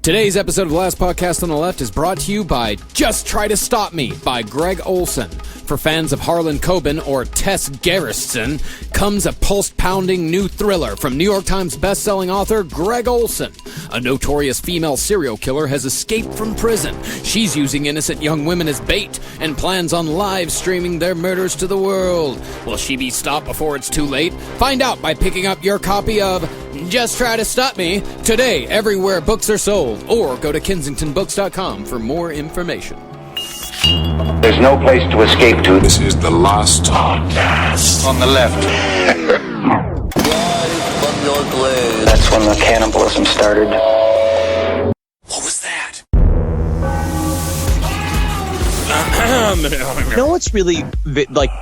Today's episode of The Last Podcast on the Left is brought to you by Just Try to Stop Me by Greg Olson. For fans of Harlan Coben or Tess Gerritsen, comes a pulse-pounding new thriller from New York Times best-selling author Greg Olson. A notorious female serial killer has escaped from prison. She's using innocent young women as bait and plans on live streaming their murders to the world. Will she be stopped before it's too late? Find out by picking up your copy of Just Try to Stop Me today, everywhere books are sold, or go to kensingtonbooks.com for more information. There's no place to escape to. This is the Last Podcast On the left. From your grave. That's when the cannibalism started. What was that? You know what's really,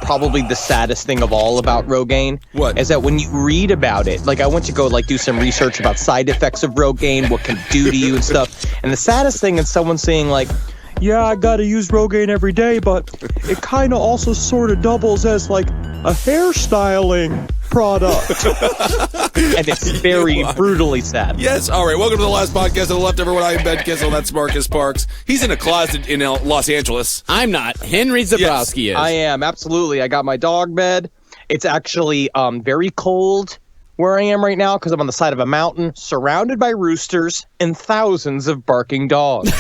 probably the saddest thing of all about Rogaine? What? Is that when you read about it, I went to go, do some research about side effects of Rogaine, what can it do to you and stuff. And the saddest thing is someone saying, yeah, I gotta use Rogaine every day, but it kind of also sort of doubles as, a hairstyling product. And it's very brutally sad. Yes, all right. Welcome to The Last Podcast on the Left, everyone. I'm Ben Kissel. That's Marcus Parks. He's in a closet in Los Angeles. I'm not. Henry Zabrowski is. I am, absolutely. I got my dog bed. It's actually very cold where I am right now because I'm on the side of a mountain surrounded by roosters and thousands of barking dogs.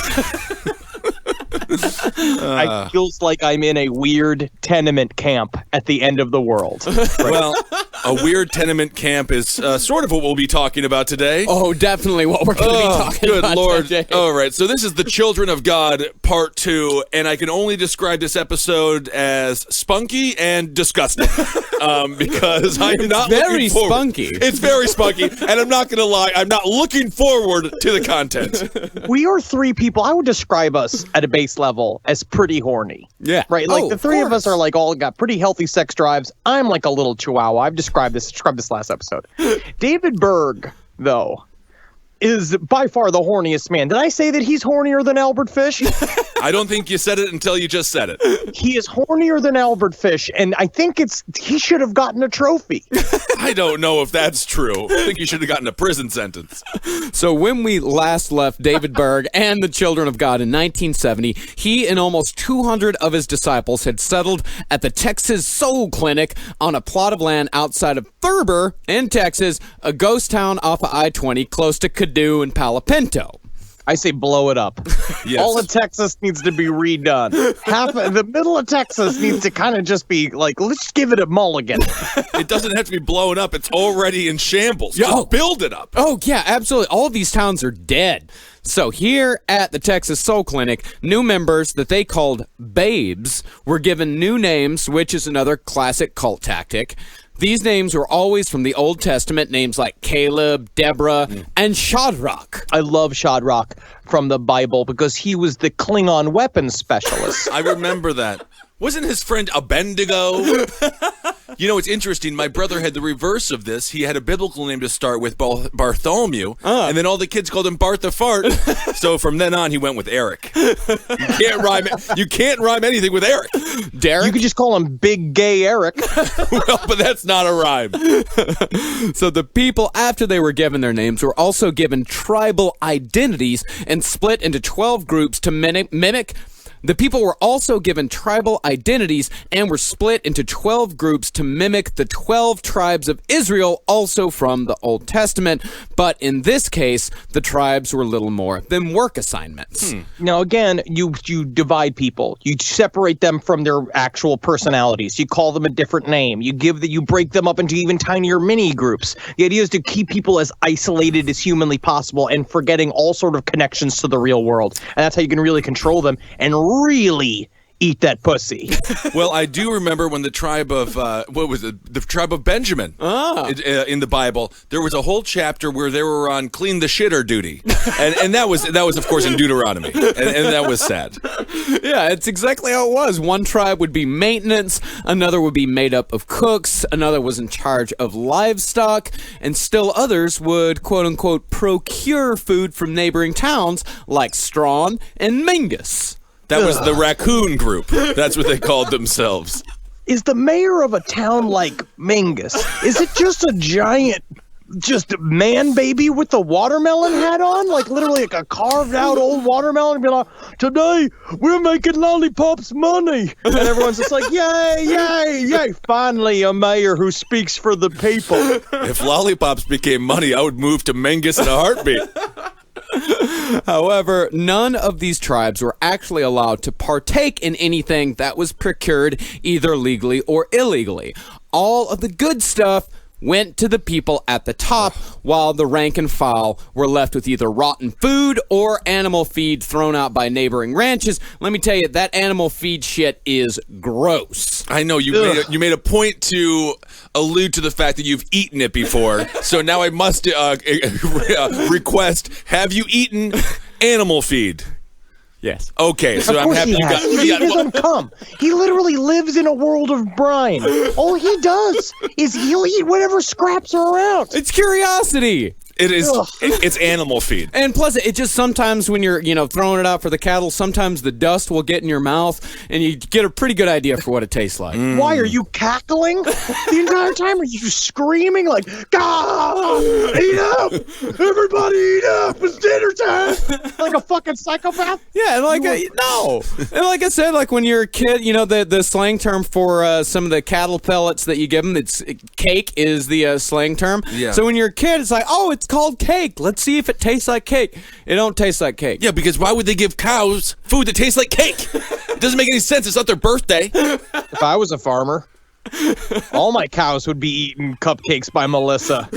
It feels like I'm in a weird tenement camp at the end of the world. Well, a weird tenement camp is sort of what we'll be talking about today. Oh, definitely what we're going to be talking good about Lord. today. All right, so this is The Children of God, Part 2, and I can only describe this episode as spunky and disgusting because I am not very looking forward. spunky. It's very spunky, and I'm not going to lie, I'm not looking forward to the content. We are three people. I would describe us at a base level as pretty horny. Yeah. Right? The three of us are all got pretty healthy sex drives. I'm like a little chihuahua. I've described this last episode. David Berg, though, is by far the horniest man. Did I say that he's hornier than Albert Fish? I don't think you said it until you just said it. He is hornier than Albert Fish, and I think he should have gotten a trophy. I don't know if that's true. I think you should have gotten a prison sentence. So when we last left David Berg and the Children of God in 1970, he and almost 200 of his disciples had settled at the Texas Soul Clinic on a plot of land outside of Thurber in Texas, a ghost town off of I-20 close to Caddo and Palo Pinto. I say blow it up. Yes. All of Texas needs to be redone. The middle of Texas needs to kind of just be let's give it a mulligan. It doesn't have to be blown up. It's already in shambles. Just build it up. Oh, yeah, absolutely. All of these towns are dead. So here at the Texas Soul Clinic, new members that they called babes were given new names, which is another classic cult tactic. These names were always from the Old Testament, names like Caleb, Deborah, and Shadrach. I love Shadrach from the Bible because he was the Klingon weapons specialist. I remember that. Wasn't his friend Abednego? You know, it's interesting. My brother had the reverse of this. He had a biblical name to start with, Bartholomew, and then all the kids called him Bart the Fart. So from then on, he went with Eric. You can't rhyme anything with Eric. Derek? You could just call him Big Gay Eric. Well, but that's not a rhyme. So the people, after they were given their names, were also given tribal identities and split into 12 groups to mimic. The people were also given tribal identities and were split into 12 groups to mimic the 12 tribes of Israel, also from the Old Testament. But in this case, the tribes were little more than work assignments. Now, again, you divide people. You separate them from their actual personalities. You call them a different name. You break them up into even tinier mini groups. The idea is to keep people as isolated as humanly possible and forgetting all sort of connections to the real world. And that's how you can really control them and really eat that pussy. Well, I do remember when the tribe of, the tribe of Benjamin in the Bible, there was a whole chapter where they were on clean the shitter duty. And that was, of course, in Deuteronomy. And that was sad. Yeah, it's exactly how it was. One tribe would be maintenance, another would be made up of cooks, another was in charge of livestock, and still others would, quote-unquote, procure food from neighboring towns like Strawn and Mingus. That was the raccoon group. That's what they called themselves. Is the mayor of a town like Mingus, is it just a giant just man baby with the watermelon hat on, like literally like a carved out old watermelon, and be like, today we're making lollipops money. And everyone's just like, yay, yay, yay. Finally, a mayor who speaks for the people. If lollipops became money, I would move to Mengus in a heartbeat. However, none of these tribes were actually allowed to partake in anything that was procured either legally or illegally. All of the good stuff went to the people at the top, while the rank and file were left with either rotten food or animal feed thrown out by neighboring ranches. Let me tell you, that animal feed shit is gross. I know you made a point to allude to the fact that you've eaten it before, so now I must request: have you eaten animal feed? Yes. Okay, so Of I'm course happy he you has. got. He doesn't come. He literally lives in a world of brine. All he does is he'll eat whatever scraps are around. It's curiosity. It is. It's animal feed. And plus, it just sometimes when you're, throwing it out for the cattle, sometimes the dust will get in your mouth, and you get a pretty good idea for what it tastes like. Why are you cackling the entire time? Are you screaming like, "Gah! Eat up! Everybody eat up! It's dinner time!" Like a fucking psychopath? Yeah, and no. And like I said, like when you're a kid, the slang term for some of the cattle pellets that you give them, cake is the slang term. Yeah. So when you're a kid, it's like, oh, it's called cake. Let's see if it tastes like cake. It don't taste like cake. Yeah, because why would they give cows food that tastes like cake? It doesn't make any sense. It's not their birthday. If I was a farmer, all my cows would be eating cupcakes by Melissa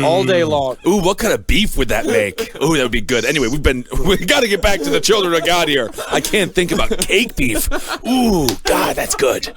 all day long. Ooh, what kind of beef would that make? Ooh, that would be good. Anyway, we got to get back to the children of God here. I can't think about cake beef. Ooh, God, that's good.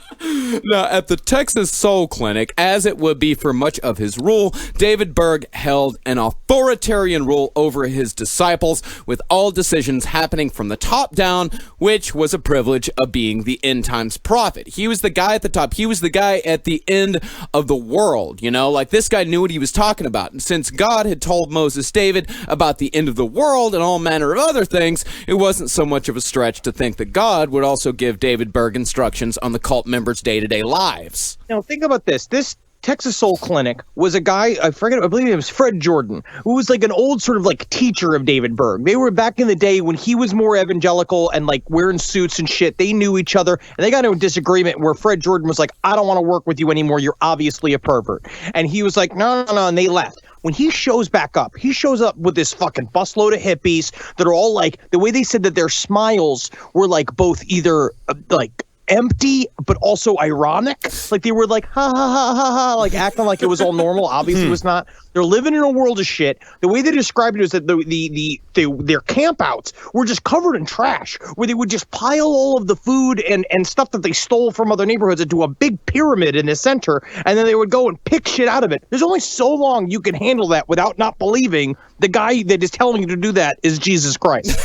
Now, at the Texas Soul Clinic, as it would be for much of his rule, David Berg held an authoritarian rule over his disciples, with all decisions happening from the top down, which was a privilege of being the end times prophet. He was the guy at the top. He was the guy at the end of the world, like this guy knew what he was talking about. And since God had told Moses David about the end of the world and all manner of other things, it wasn't so much of a stretch to think that God would also give David Berg instructions on the cult members' day-to-day lives. Now, think about this. This Texas Soul Clinic was a guy, I believe it was Fred Jordan, who was like an old sort of like teacher of David Berg. They were back in the day when he was more evangelical and like wearing suits and shit. They knew each other, and they got into a disagreement where Fred Jordan was like, I don't want to work with you anymore. You're obviously a pervert. And he was like, no, and they left. When he shows back up, he shows up with this fucking busload of hippies that are all like, the way they said that their smiles were like both either like empty but also ironic, like they were like ha ha ha ha ha, like acting like it was all normal. Obviously it was not. They're living in a world of shit. The way they described it is that their campouts were just covered in trash, where they would just pile all of the food and stuff that they stole from other neighborhoods into a big pyramid in the center, and then they would go and pick shit out of it. There's only so long you can handle that without not believing the guy that is telling you to do that is Jesus Christ.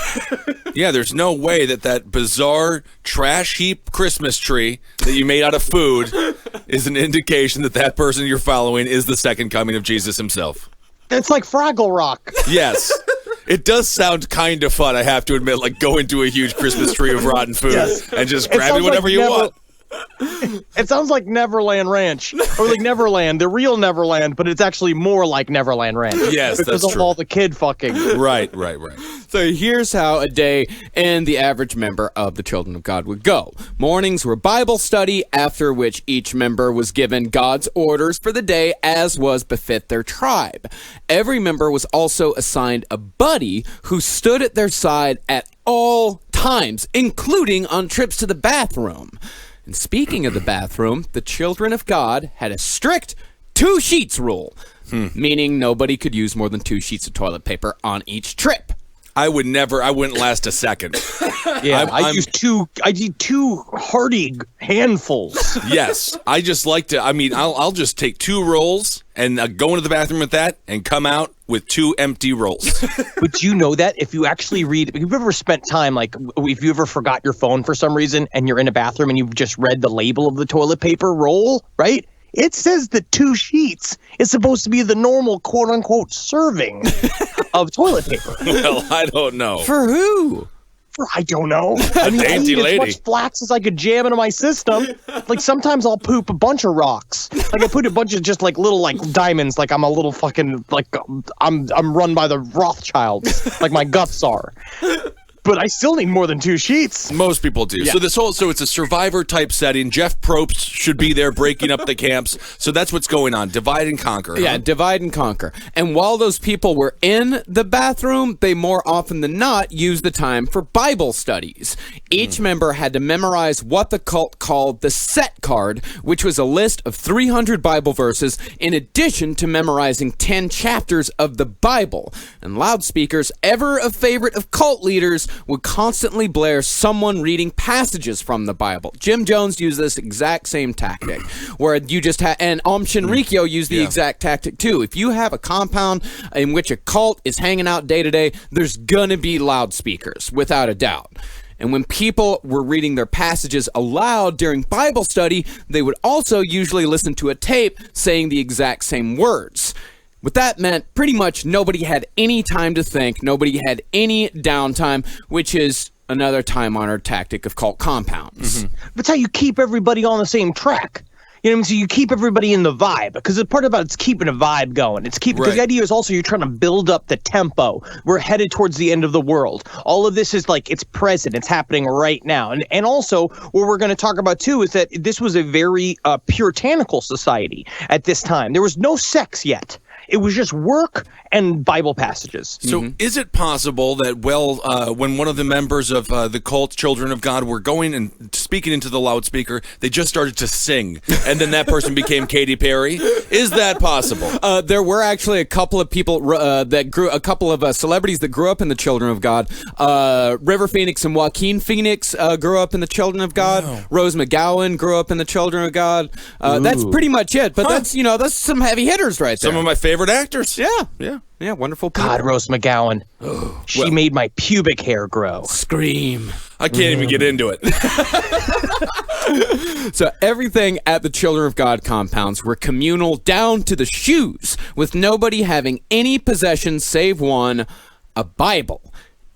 Yeah, there's no way that bizarre trash heap Christmas tree that you made out of food is an indication that person you're following is the second coming of Jesus himself. It's like Fraggle Rock. Yes. It does sound kind of fun, I have to admit, like going to a huge Christmas tree of rotten food and just grabbing whatever you want. It sounds like Neverland Ranch, or like Neverland, the real Neverland, but it's actually more like Neverland Ranch. Yes, because that's of true. all the kid fucking. Right. So here's how a day in the average member of the Children of God would go. Mornings were Bible study, after which each member was given God's orders for the day as was befit their tribe. Every member was also assigned a buddy who stood at their side at all times, including on trips to the bathroom. And speaking of the bathroom, the Children of God had a strict 2 sheets rule, meaning nobody could use more than 2 sheets of toilet paper on each trip. I wouldn't last a second. Yeah, I need 2 hearty handfuls. Yes, I just like to, I'll just take 2 rolls and go into the bathroom with that and come out with 2 empty rolls. But you know that if you actually read, if you've ever spent time, like if you ever forgot your phone for some reason and you're in a bathroom and you've just read the label of the toilet paper roll, right? It says that 2 sheets is supposed to be the normal quote unquote serving of toilet paper. Well, I don't know. For who? I don't know. I mean, I dainty eat as lady. much flax as I could jam into my system. Like sometimes I'll poop a bunch of rocks. Like I put a bunch of just like little like diamonds. Like I'm a little fucking like I'm run by the Rothschilds. Like my guts are. But I still need more than 2 sheets. Most people do. Yeah. So it's a Survivor type setting. Jeff Probst should be there breaking up the camps. So that's what's going on. Divide and conquer. Yeah, huh? divide and conquer. And while those people were in the bathroom, they more often than not used the time for Bible studies. Each member had to memorize what the cult called the set card, which was a list of 300 Bible verses in addition to memorizing 10 chapters of the Bible. And loudspeakers, ever a favorite of cult leaders, would constantly blare someone reading passages from the Bible. Jim Jones used this exact same tactic, where you just had, and Shinrikyo used the exact tactic too. If you have a compound in which a cult is hanging out day to day, there's gonna be loudspeakers, without a doubt. And when people were reading their passages aloud during Bible study, they would also usually listen to a tape saying the exact same words. What that meant, pretty much nobody had any time to think, nobody had any downtime, which is another time-honored tactic of cult compounds. That's how you keep everybody on the same track. You know what I mean? So you keep everybody in the vibe, because the part about it's keeping a vibe going. It's keeping, because the idea is also you're trying to build up the tempo. We're headed towards the end of the world. All of this is like, it's present. It's happening right now. And also, what we're going to talk about too is that this was a very puritanical society at this time. There was no sex yet. It was just work and Bible passages. So is it possible that, when one of the members of the cult Children of God were going and speaking into the loudspeaker, they just started to sing, and then that person became Katy Perry? Is that possible? There were actually a couple of people a couple of celebrities that grew up in the Children of God. River Phoenix and Joaquin Phoenix grew up in the Children of God. Wow. Rose McGowan grew up in the Children of God. That's pretty much it. But that's some heavy hitters right there. Some of my favorite actors. Yeah, wonderful people. God, Rose McGowan. She made my pubic hair grow. Scream. I can't even get into it. So everything at the Children of God compounds were communal down to the shoes, with nobody having any possessions save one, a Bible.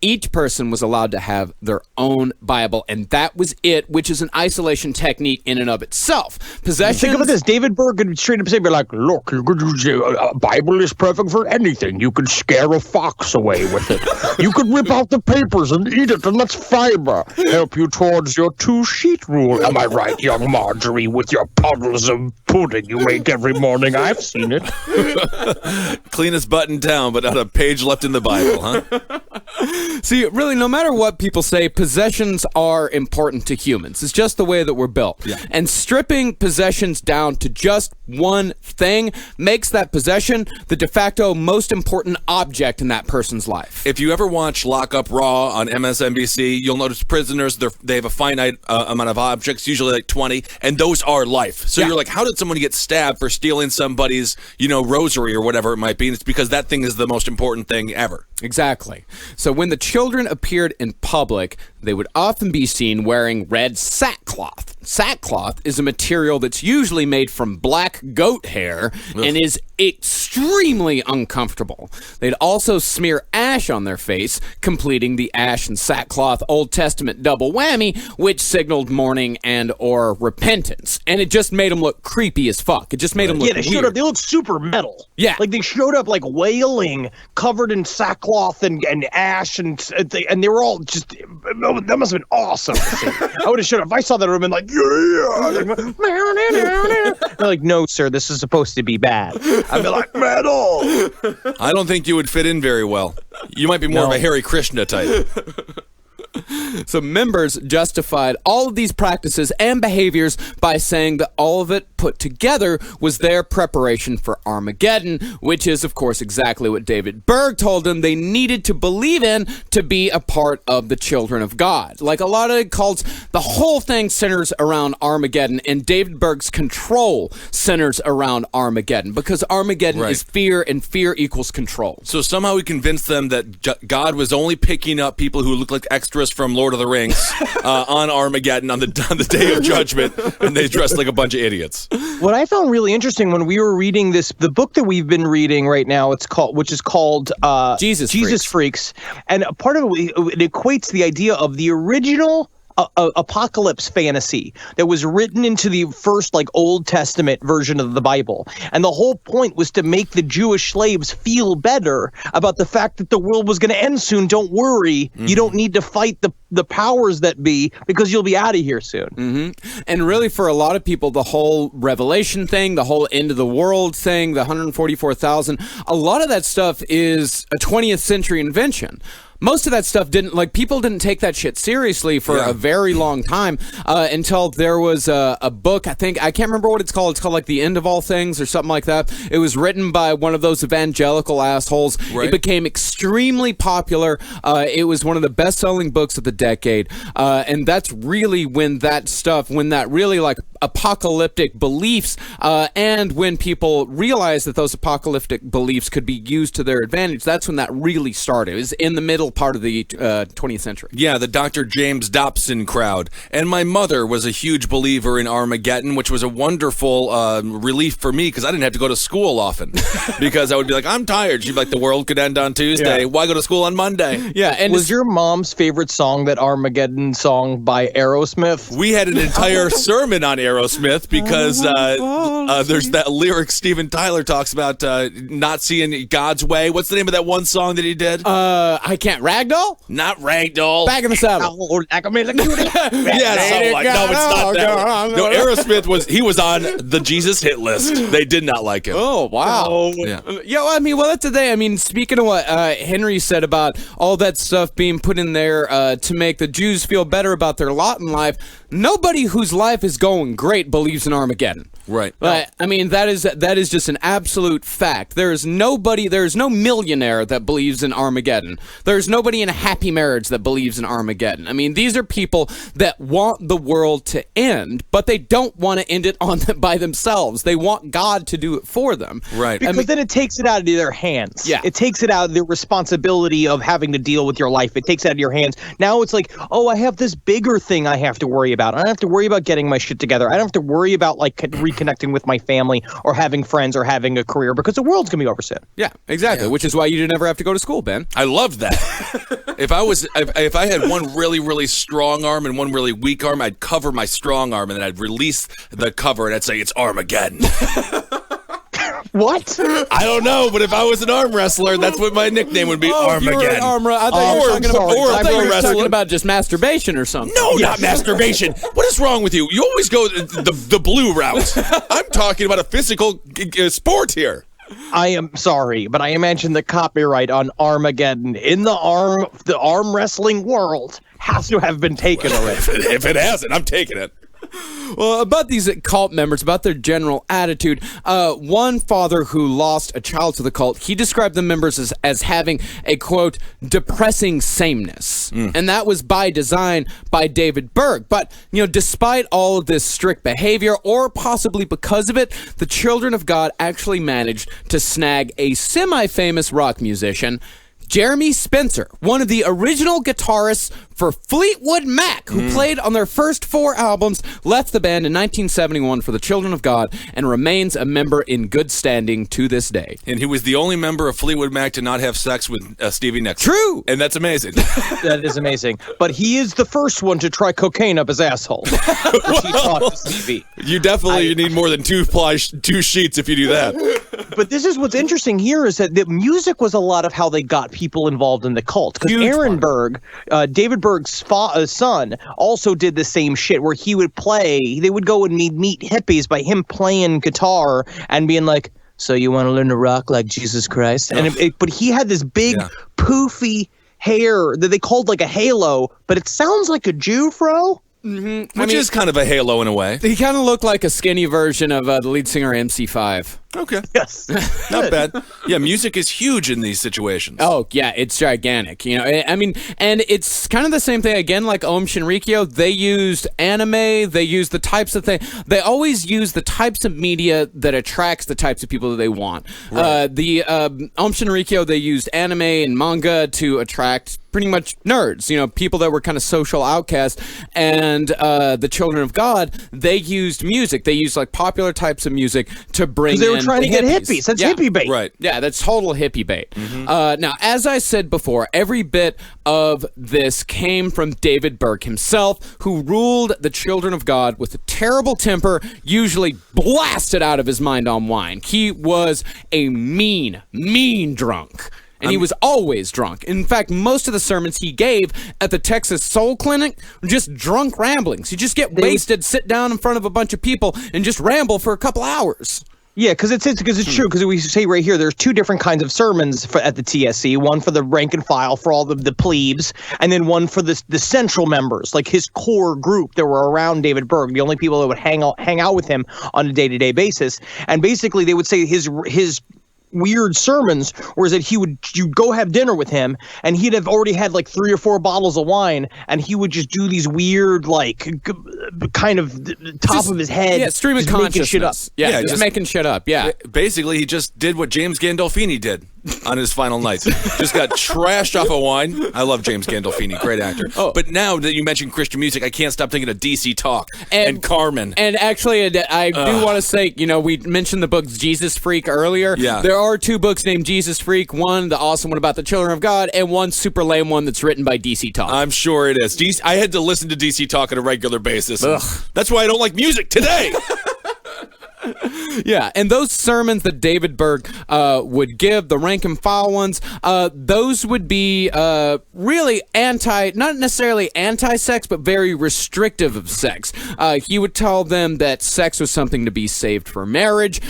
Each person was allowed to have their own Bible, and that was it, which is an isolation technique in and of itself. Possessions... Think about this. David Berg could straight up say, be like, look, you could use a Bible is perfect for anything. You could scare a fox away with it. You could rip out the papers and eat it, and that's fiber. Help you towards your 2-sheet rule. Am I right, young Marjorie, with your puddles of pudding you make every morning? I've seen it. Cleanest butt in town, but not a page left in the Bible, huh? See, really, no matter what people say, possessions are important to humans. It's just the way that we're built. Yeah. And stripping possessions down to just one thing makes that possession the de facto most important object in that person's life. If you ever watch Lock Up Raw on MSNBC, you'll notice prisoners, they have a finite amount of objects, usually like 20, and those are life. So you're like, how did someone get stabbed for stealing somebody's, rosary or whatever it might be? And it's because that thing is the most important thing ever. Exactly. So when the children appeared in public, they would often be seen wearing red sackcloth. Sackcloth is a material that's usually made from black goat hair and is extremely uncomfortable. They'd also smear ash on their face, completing the ash and sackcloth Old Testament double whammy, which signaled mourning and or repentance. And it just made them look creepy as fuck. It just made them look they weird. showed up. They looked super metal. Yeah. Like they showed up like wailing, covered in sackcloth and ash, and they were all just, that must have been awesome to see. I would have showed up. If I saw that, I would have been like, yeah. They're like, no, sir, this is supposed to be bad. I'd be like, metal. I don't think you would fit in very well. You might be more of a Hare Krishna type. So members justified all of these practices and behaviors by saying that all of it put together was their preparation for Armageddon, which is, of course, exactly what David Berg told them they needed to believe in to be a part of the Children of God. Like a lot of cults, the whole thing centers around Armageddon, and David Berg's control centers around Armageddon, because Armageddon is fear, and fear equals control. So somehow we convinced them that God was only picking up people who look like extras from Lord of the Rings on Armageddon on the day of judgment, and they dress like a bunch of idiots. What I found really interesting when we were reading the book that we've been reading right now, which is called Jesus Freaks, and a part of it equates the idea of the original apocalypse fantasy that was written into the first Old Testament version of the Bible. And the whole point was to make the Jewish slaves feel better about the fact that the world was going to end soon. Don't worry. You don't need to fight the powers that be because you'll be out of here soon. And really, for a lot of people, the whole Revelation thing, the whole end of the world thing, the 144,000, a lot of that stuff is a 20th century invention. Most of that stuff people didn't take that shit seriously for a very long time until there was a book, I can't remember what it's called. It's called The End of All Things or something like that. It was written by one of those evangelical assholes. Right. It became extremely popular. It was one of the best-selling books of the decade. And that's really when that really apocalyptic beliefs and when people realized that those apocalyptic beliefs could be used to their advantage, that's when that really started. It was in the middle part of the 20th century. Yeah, the Dr. James Dobson crowd. And my mother was a huge believer in Armageddon, which was a wonderful relief for me because I didn't have to go to school often because I would be like, I'm tired. She'd be like, the world could end on Tuesday. Yeah. Why go to school on Monday? Yeah. And was your mom's favorite song that Armageddon song by Aerosmith? We had an entire sermon on Aerosmith because there's that lyric Steven Tyler talks about not seeing God's way. What's the name of that one song that he did? I can't. Ragdoll? Not Ragdoll. Back in the saddle. Yeah, so no, it's not that. No, Aerosmith was on the Jesus hit list. They did not like him. Oh, wow. Yeah. That's the thing. Speaking of what Henry said about all that stuff being put in there to make the Jews feel better about their lot in life, nobody whose life is going great believes in Armageddon. Right. That is just an absolute fact. There's no millionaire that believes in Armageddon. There's nobody in a happy marriage that believes in Armageddon. These are people that want the world to end, but they don't want to end it by themselves. They want God to do it for them. Right. Because then it takes it out of their hands. Yeah. It takes it out of the responsibility of having to deal with your life. It takes it out of your hands. Now it's like, I have this bigger thing I have to worry about. I don't have to worry about getting my shit together. I don't have to worry about reconnecting with my family or having friends or having a career because the world's going to be over soon. Yeah, exactly. Yeah. Which is why you didn't ever have to go to school, Ben. I loved that. If I had one really, really strong arm and one really weak arm, I'd cover my strong arm and then I'd release the cover and I'd say it's Armageddon. What? I don't know, but if I was an arm wrestler, that's what my nickname would be. Armageddon. I thought you were talking about just masturbation or something. No, not masturbation. What is wrong with you? You always go the blue route. I'm talking about a physical sport here. I am sorry, but I imagine the copyright on Armageddon in the arm wrestling world has to have been taken already. If it hasn't, I'm taking it. Well, about these cult members, about their general attitude, one father who lost a child to the cult, he described the members as having a, quote, depressing sameness. And that was by design by David Berg. But, despite all of this strict behavior, or possibly because of it, the Children of God actually managed to snag a semi-famous rock musician, Jeremy Spencer, one of the original guitarists for Fleetwood Mac, who played on their first 4 albums, left the band in 1971 for the Children of God, and remains a member in good standing to this day. And he was the only member of Fleetwood Mac to not have sex with Stevie Nicks. True! And that's amazing. That is amazing. But he is the first one to try cocaine up his asshole, which he taught to Stevie. You definitely need more than 2 sheets if you do that. But this is what's interesting here is that the music was a lot of how they got people involved in the cult. Because Aaron Berg, David Berg's son, also did the same shit where he would play, they would go and meet hippies by him playing guitar and being like, so you want to learn to rock like Jesus Christ? But he had this big poofy hair that they called like a halo, but it sounds like a Jew fro. Mm-hmm. Which is kind of a halo in a way. He kind of looked like a skinny version of the lead singer MC5. Okay. Yes. Not bad. Yeah, music is huge in these situations. Oh, yeah, it's gigantic. You know, I mean, and it's kind of the same thing again, like Om Shinrikyo. They used anime. They used the types of thing. They always use the types of media that attracts the types of people that they want. Right. The Om Shinrikyo, they used anime and manga to attract pretty much nerds, you know, people that were kind of social outcasts. And the Children of God, they used music. They used like popular types of music to bring in. They were trying to get hippies. That's hippie bait. Right. Yeah, that's total hippie bait. Now, as I said before, every bit of this came from David Berg himself, who ruled the Children of God with a terrible temper, usually blasted out of his mind on wine. He was a mean drunk. And he was always drunk. In fact, most of the sermons he gave at the Texas Soul Clinic were just drunk ramblings. You just get wasted, sit down in front of a bunch of people, and just ramble for a couple hours. Yeah, because it's true. Because we say right here, there's two different kinds of sermons at the TSC. One for the rank and file, for all the plebes, and then one for the central members, like his core group that were around David Berg, the only people that would hang out with him on a day-to-day basis. And basically, they would say his weird sermons was that you'd go have dinner with him and he'd have already had like 3 or 4 bottles of wine and he would just do these weird like kind of top of his head stream of consciousness shit up. Just making shit up. Basically he just did what James Gandolfini did on his final night. Just got trashed off of wine. I love James Gandolfini, great actor. But now that you mentioned Christian music, I can't stop thinking of DC Talk and Carmen. And actually, I do want to say, you know, we mentioned the books Jesus Freak earlier. Yeah. There are 2 books named Jesus Freak. One, the awesome one about the Children of God, and one super lame one that's written by DC Talk. I'm sure it is. I had to listen to DC Talk on a regular basis. That's why I don't like music today. Yeah, and those sermons that David Berg would give, the rank and file ones, those would be really not necessarily anti-sex, but very restrictive of sex. He would tell them that sex was something to be saved for marriage.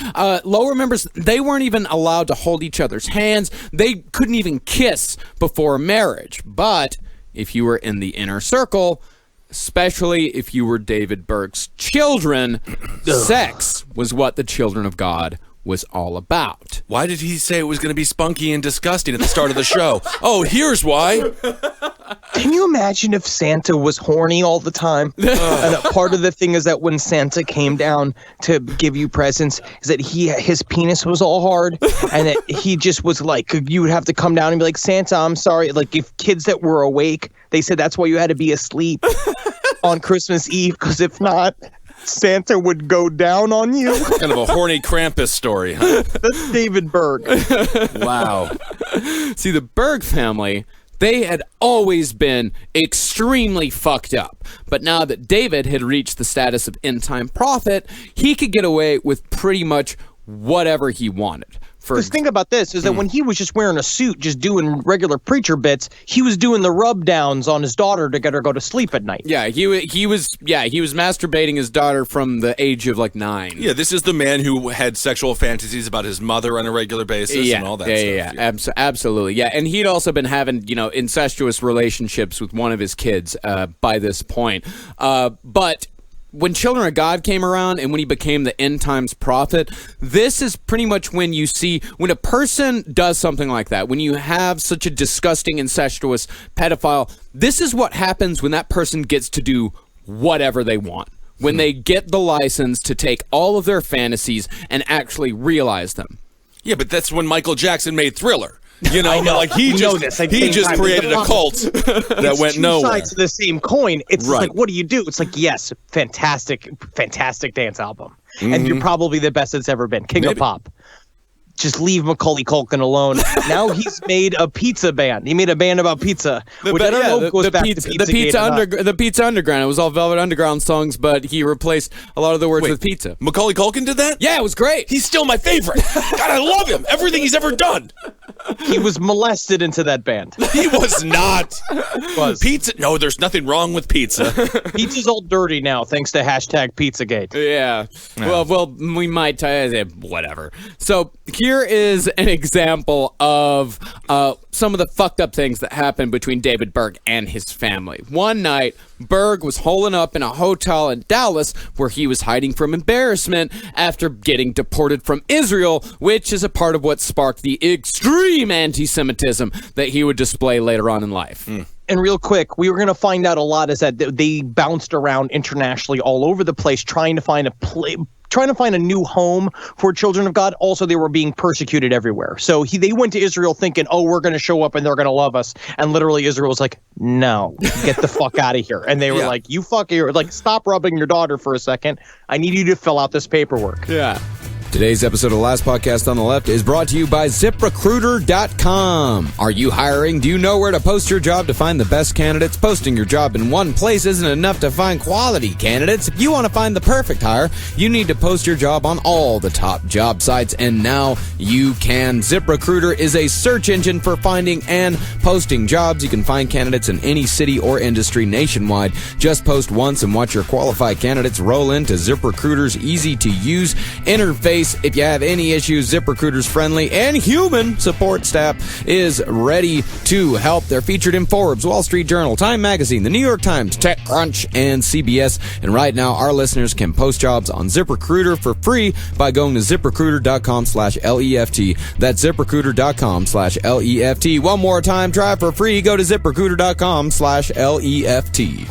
Lower members, they weren't even allowed to hold each other's hands. They couldn't even kiss before marriage. But if you were in the inner circle, especially if you were David Berg's children, sex was what the Children of God was all about. Why did he say it was going to be spunky and disgusting at the start of the show? Oh, here's why. Can you imagine if Santa was horny all the time? And part of the thing is that when Santa came down to give you presents, is that his penis was all hard, and that he just was like, you would have to come down and be like, Santa, I'm sorry. Like if kids that were awake, they said that's why you had to be asleep on Christmas Eve, because if not, Santa would go down on you. Kind of a horny Krampus story, huh? That's David Berg. Wow. See, the Berg family, they had always been extremely fucked up. But now that David had reached the status of end-time prophet, he could get away with pretty much whatever he wanted. Because think about this, is that when he was just wearing a suit, just doing regular preacher bits, he was doing the rub downs on his daughter to get her to go to sleep at night. Yeah, he was masturbating his daughter from the age of like 9. Yeah, this is the man who had sexual fantasies about his mother on a regular basis and all that stuff. Yeah, absolutely. Yeah, and he'd also been having, incestuous relationships with one of his kids by this point. But when Children of God came around and when he became the end times prophet, this is pretty much when you see when a person does something like that, when you have such a disgusting incestuous pedophile, this is what happens when that person gets to do whatever they want. When they get the license to take all of their fantasies and actually realize them. Yeah, but that's when Michael Jackson made Thriller. You know, like he just created a cult that went nowhere. Sides of the same coin. It's like, what do you do? It's like, yes, fantastic dance album, and you're probably the best it's ever been, King of Pop. Just leave Macaulay Culkin alone. Now he's made a pizza band. He made a band about pizza, which I don't know if goes back to Pizzagate. The Pizza Underground. It was all Velvet Underground songs, but he replaced a lot of the words with pizza. Macaulay Culkin did that? Yeah, it was great. He's still my favorite. God, I love him. Everything he's ever done. He was molested into that band. He was not. Pizza? No, there's nothing wrong with pizza. Pizza's all dirty now, thanks to #Pizzagate. Yeah. Well, we might whatever. So here is an example of some of the fucked up things that happened between David Berg and his family. One night, Berg was holing up in a hotel in Dallas where he was hiding from embarrassment after getting deported from Israel, which is a part of what sparked the extreme anti-Semitism that he would display later on in life. And real quick, we were going to find out a lot is that they bounced around internationally all over the place trying to find a new home for children of God. Also, they were being persecuted everywhere. So they went to Israel thinking, oh, we're going to show up and they're going to love us. And literally Israel was like, no, get the fuck out of here. And they were like, you fuck here. Like, stop rubbing your daughter for a second. I need you to fill out this paperwork. Yeah. Today's episode of Last Podcast on the Left is brought to you by ZipRecruiter.com. Are you hiring? Do you know where to post your job to find the best candidates? Posting your job in one place isn't enough to find quality candidates. If you want to find the perfect hire, you need to post your job on all the top job sites, and now you can. ZipRecruiter is a search engine for finding and posting jobs. You can find candidates in any city or industry nationwide. Just post once and watch your qualified candidates roll into ZipRecruiter's easy-to-use interface. If you have any issues, ZipRecruiter's friendly and human support staff is ready to help. They're featured in Forbes, Wall Street Journal, Time Magazine, The New York Times, TechCrunch, and CBS. And right now, our listeners can post jobs on ZipRecruiter for free by going to ZipRecruiter.com/LEFT. That's ZipRecruiter.com/LEFT. One more time, try it for free. Go to ZipRecruiter.com/LEFT.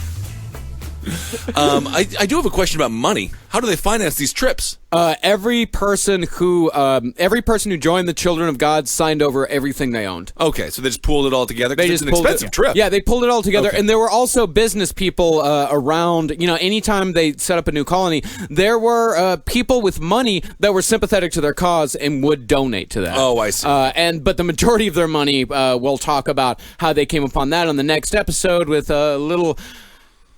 I do have a question about money. How do they finance these trips? Every person who joined the Children of God signed over everything they owned. Okay, so they just pulled it all together. It's an expensive trip. Yeah, they pulled it all together, and there were also business people around. You know, anytime they set up a new colony, there were people with money that were sympathetic to their cause and would donate to that. Oh, I see. But the majority of their money, we'll talk about how they came upon that on the next episode with a little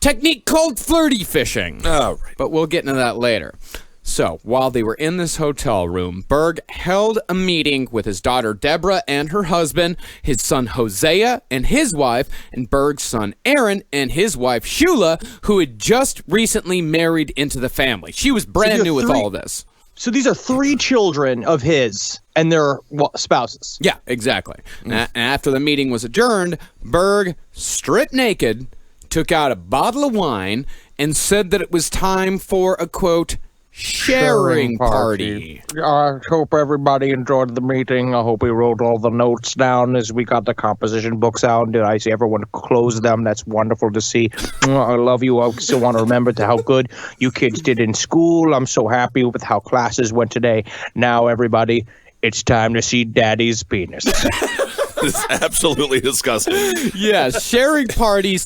technique called flirty fishing. All right. But we'll get into that later. So, while they were in this hotel room, Berg held a meeting with his daughter Deborah and her husband, his son Hosea and his wife, and Berg's son Aaron and his wife Shula, who had just recently married into the family. She was brand new with all of this. So these are 3 children of his and their spouses. Yeah, exactly. And after the meeting was adjourned, Berg, stripped naked, took out a bottle of wine and said that it was time for a, quote, sharing party. I hope everybody enjoyed the meeting. I hope we wrote all the notes down as we got the composition books out. Did I see everyone close them? That's wonderful to see. I love you. I still want to remember how good you kids did in school. I'm so happy with how classes went today. Now, everybody, it's time to see Daddy's penis. It's absolutely disgusting. Yeah, sharing parties.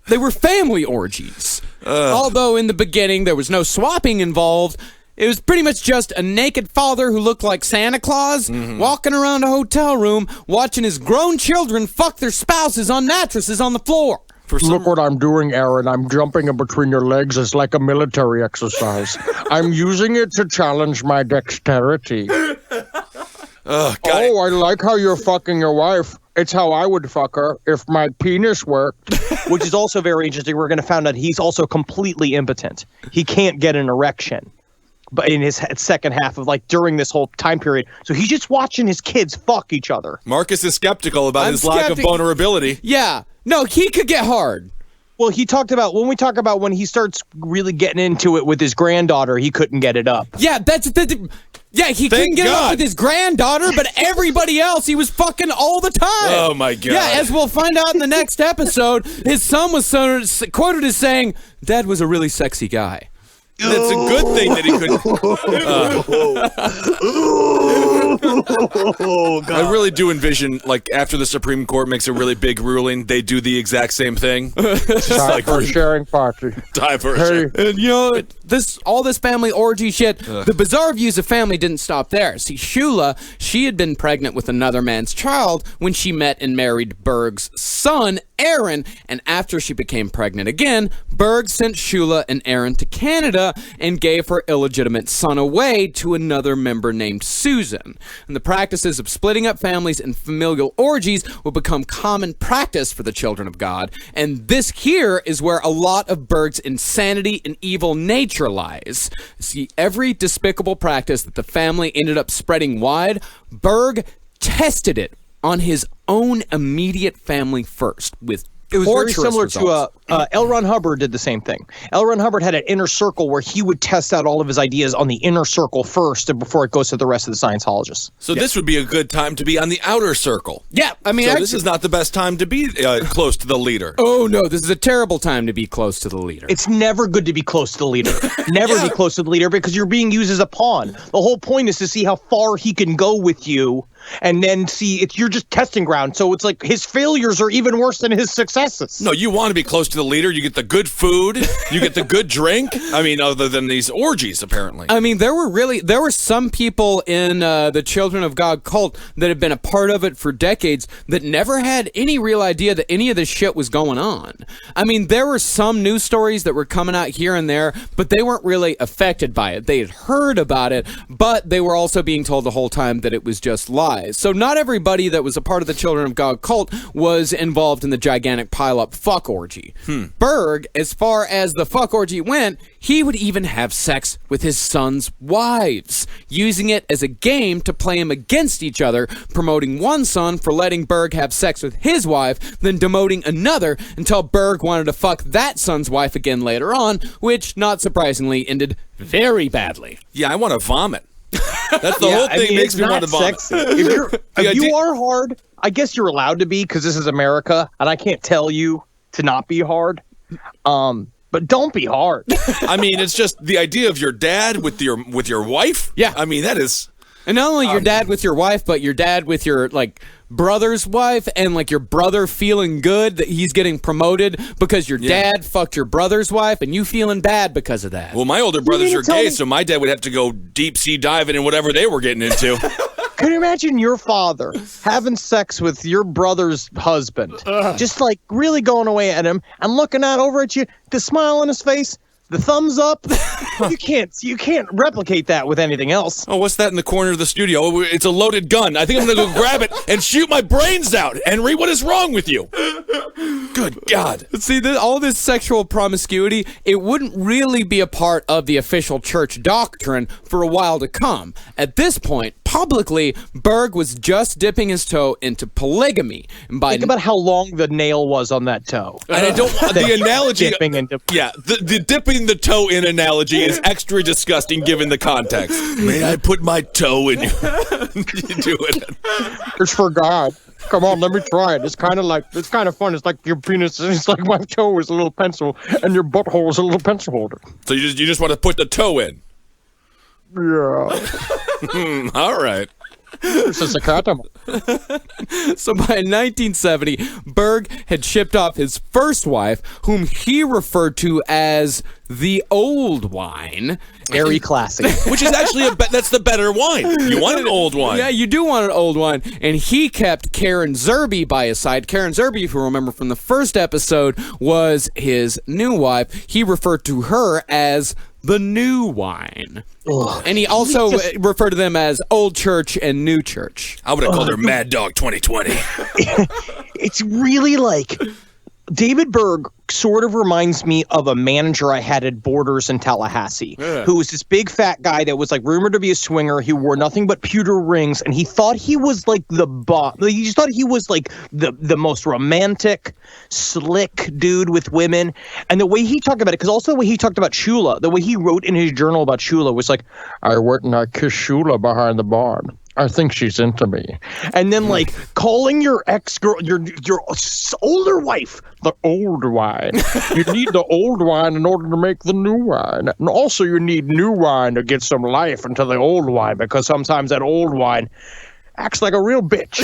They were family orgies. Although in the beginning there was no swapping involved, it was pretty much just a naked father who looked like Santa Claus walking around a hotel room watching his grown children fuck their spouses on mattresses on the floor. Look what I'm doing, Aaron. I'm jumping in between your legs. It's like a military exercise. I'm using it to challenge my dexterity. Oh, I like how you're fucking your wife. It's how I would fuck her if my penis worked. Which is also very interesting. We're going to find out he's also completely impotent. He can't get an erection. But in his second half of during this whole time period. So he's just watching his kids fuck each other. Marcus is skeptical about his lack of vulnerability. Yeah. No, he could get hard. Well, when we talk about when he starts really getting into it with his granddaughter, he couldn't get it up. Yeah, he couldn't get up with his granddaughter, but everybody else he was fucking all the time. Oh, my God. Yeah, as we'll find out in the next episode, his son was quoted as saying, "Dad was a really sexy guy." That's a good thing that he couldn't. I really do envision, after the Supreme Court makes a really big ruling, they do the exact same thing. Time for a sharing party. Time for a sharing. And all this family orgy shit, the bizarre views of family didn't stop there. See, Shula, she had been pregnant with another man's child when she met and married Berg's son, Aaron, and after she became pregnant again, Berg sent Shula and Aaron to Canada and gave her illegitimate son away to another member named Susan. and the practices of splitting up families and familial orgies will become common practice for the children of God. And this here is where a lot of Berg's insanity and evil nature lies. See, every despicable practice that the family ended up spreading wide, Berg tested it on his own immediate family first, with it was very torturous similar results. to L. Ron Hubbard did the same thing. L. Ron Hubbard had an inner circle where he would test out all of his ideas on the inner circle first before it goes to the rest of the Scientologists. So this would be a good time to be on the outer circle. Yeah, I mean, So this is not the best time to be close to the leader. oh no, this is a terrible time to be close to the leader. It's never good to be close to the leader. Never be close to the leader because you're being used as a pawn. The whole point is to see how far he can go with you and then see you're just testing ground. So it's like his failures are even worse than his successes. No, you want to be close to the leader. You get the good food. You get the good drink. I mean, other than these orgies, apparently. I mean, there were some people in the Children of God cult that had been a part of it for decades that never had any real idea that any of this shit was going on. I mean, there were some news stories that were coming out here and there, but they weren't really affected by it. They had heard about it, but they were also being told the whole time that it was just lies. So not everybody that was a part of the Children of God cult was involved in the gigantic pile-up fuck orgy. Berg, as far as the fuck orgy went, he would even have sex with his son's wives, using it as a game to play them against each other, promoting one son for letting Berg have sex with his wife, then demoting another until Berg wanted to fuck that son's wife again later on, which, not surprisingly, ended very badly. Yeah, I want to vomit. That's the whole thing makes me want to vomit. Sexy. If you are hard, I guess you're allowed to be because this is America, and I can't tell you to not be hard. But don't be hard. I mean, it's just the idea of your dad with your wife. Yeah. I mean, that is. And not only your dad with your wife, but your dad with your, like, brother's wife, and, like, your brother feeling good that he's getting promoted because your dad fucked your brother's wife, and you feeling bad because of that. Well, my older brothers are gay, so my dad would have to go deep sea diving in whatever they were getting into. Can you imagine your father having sex with your brother's husband, just, like, really going away at him and looking out over at you, the smile on his face, the thumbs up? You can't replicate that with anything else. Oh, what's that in the corner of the studio? Oh, it's a loaded gun. I think I'm going to go grab it and shoot my brains out. Henry, what is wrong with you? Good God. See, all this sexual promiscuity, it wouldn't really be a part of the official church doctrine for a while to come. At this point, publicly, Berg was just dipping his toe into polygamy. And Think about how long the nail was on that toe. And I don't want the analogy. Dipping into. Yeah, the dipping the toe in analogy is extra disgusting given the context. May I put my toe in you? You do it. It's for God. Come on, let me try it. It's kind of fun. It's like your penis. It's like my toe is a little pencil, and your butthole is a little pencil holder. So you just want to put the toe in? Yeah. All right. This is a catamount. So by 1970, Berg had shipped off his first wife, whom he referred to as the old wine. Very classy. Which is actually that's the better wine. You want an old wine. Yeah, you do want an old wine. And he kept Karen Zerby by his side. Karen Zerby, if you remember from the first episode, was his new wife. He referred to her as the new wine. Ugh. And he also referred to them as Old Church and New Church. I would have called her Mad Dog 2020. It's really like David Berg sort of reminds me of a manager I had at Borders in Tallahassee, who was this big fat guy that was like rumored to be a swinger. He wore nothing but pewter rings, and he thought he was like the boss. He just thought he was like the most romantic, slick dude with women. And the way he talked about it, because also the way he talked about Shula, the way he wrote in his journal about Shula was like, I went and I kissed Shula behind the barn. I think she's into me. And then, like, calling your ex-girl, your older wife, the old wine. You need the old wine in order to make the new wine. And also you need new wine to get some life into the old wine, because sometimes that old wine acts like a real bitch.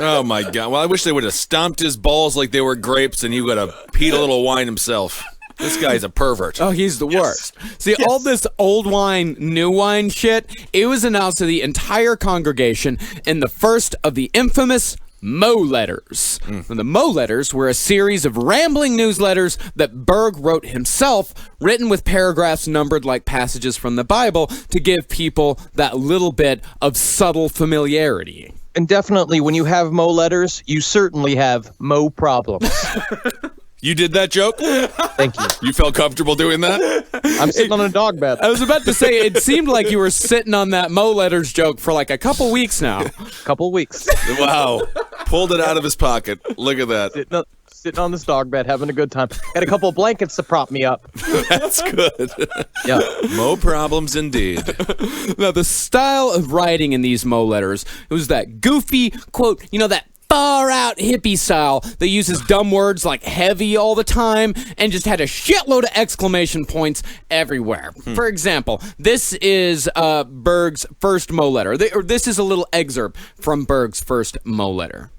Oh, my God. Well, I wish they would have stomped his balls like they were grapes and he would have peed a little wine himself. This guy's a pervert. Oh, he's the worst. See, all this old wine, new wine shit, it was announced to the entire congregation in the first of the infamous Mo letters. The Mo letters were a series of rambling newsletters that Berg wrote himself, written with paragraphs numbered like passages from the Bible to give people that little bit of subtle familiarity. And definitely, when you have Mo letters, you certainly have Mo problems. You did that joke? Thank you. You felt comfortable doing that? I'm sitting on a dog bed. I was about to say, it seemed like you were sitting on that Mo letters joke for like a couple weeks now. Couple weeks. Wow. Pulled it out of his pocket. Look at that. Sitting on this dog bed, having a good time. Got a couple of blankets to prop me up. That's good. Yeah. Mo problems indeed. Now, the style of writing in these Mo letters, it was that goofy, quote, that far-out hippie style that uses dumb words like heavy all the time and just had a shitload of exclamation points everywhere. For example, this is Berg's first Mo letter. This is a little excerpt from Berg's first Mo letter.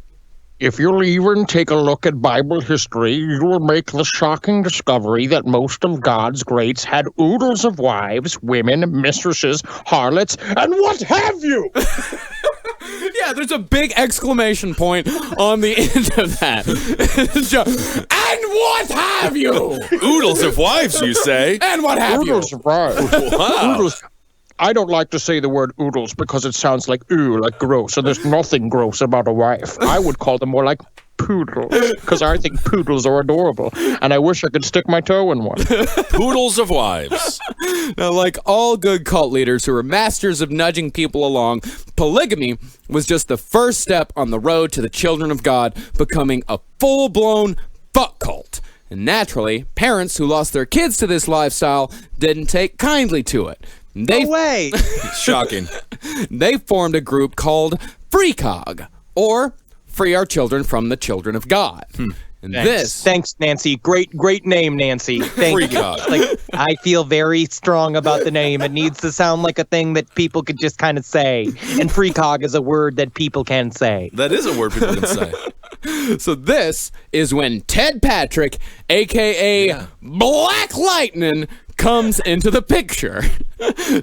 If you'll even take a look at Bible history, you will make the shocking discovery that most of God's greats had oodles of wives, women, mistresses, harlots, and what have you! Yeah, there's a big exclamation point on the end of that. And what have you? Oodles of wives, you say? And what have you? Oodles of wives. Wow. Oodles. I don't like to say the word oodles because it sounds like like gross, and there's nothing gross about a wife. I would call them more like poodle, because I think poodles are adorable, and I wish I could stick my toe in one. Poodles of wives. Now, like all good cult leaders who are masters of nudging people along, polygamy was just the first step on the road to the children of God becoming a full-blown fuck cult. And naturally, parents who lost their kids to this lifestyle didn't take kindly to it. No way. Shocking. They formed a group called FreeCog, or Free Our Children from the Children of God. And Thanks, Nancy. Great name, Nancy. Thank you. FreeCog. Like, I feel very strong about the name. It needs to sound like a thing that people could just kind of say. And FreeCog is a word that people can say. That is a word people can say. So this is when Ted Patrick, a.k.a. Black Lightning, comes into the picture.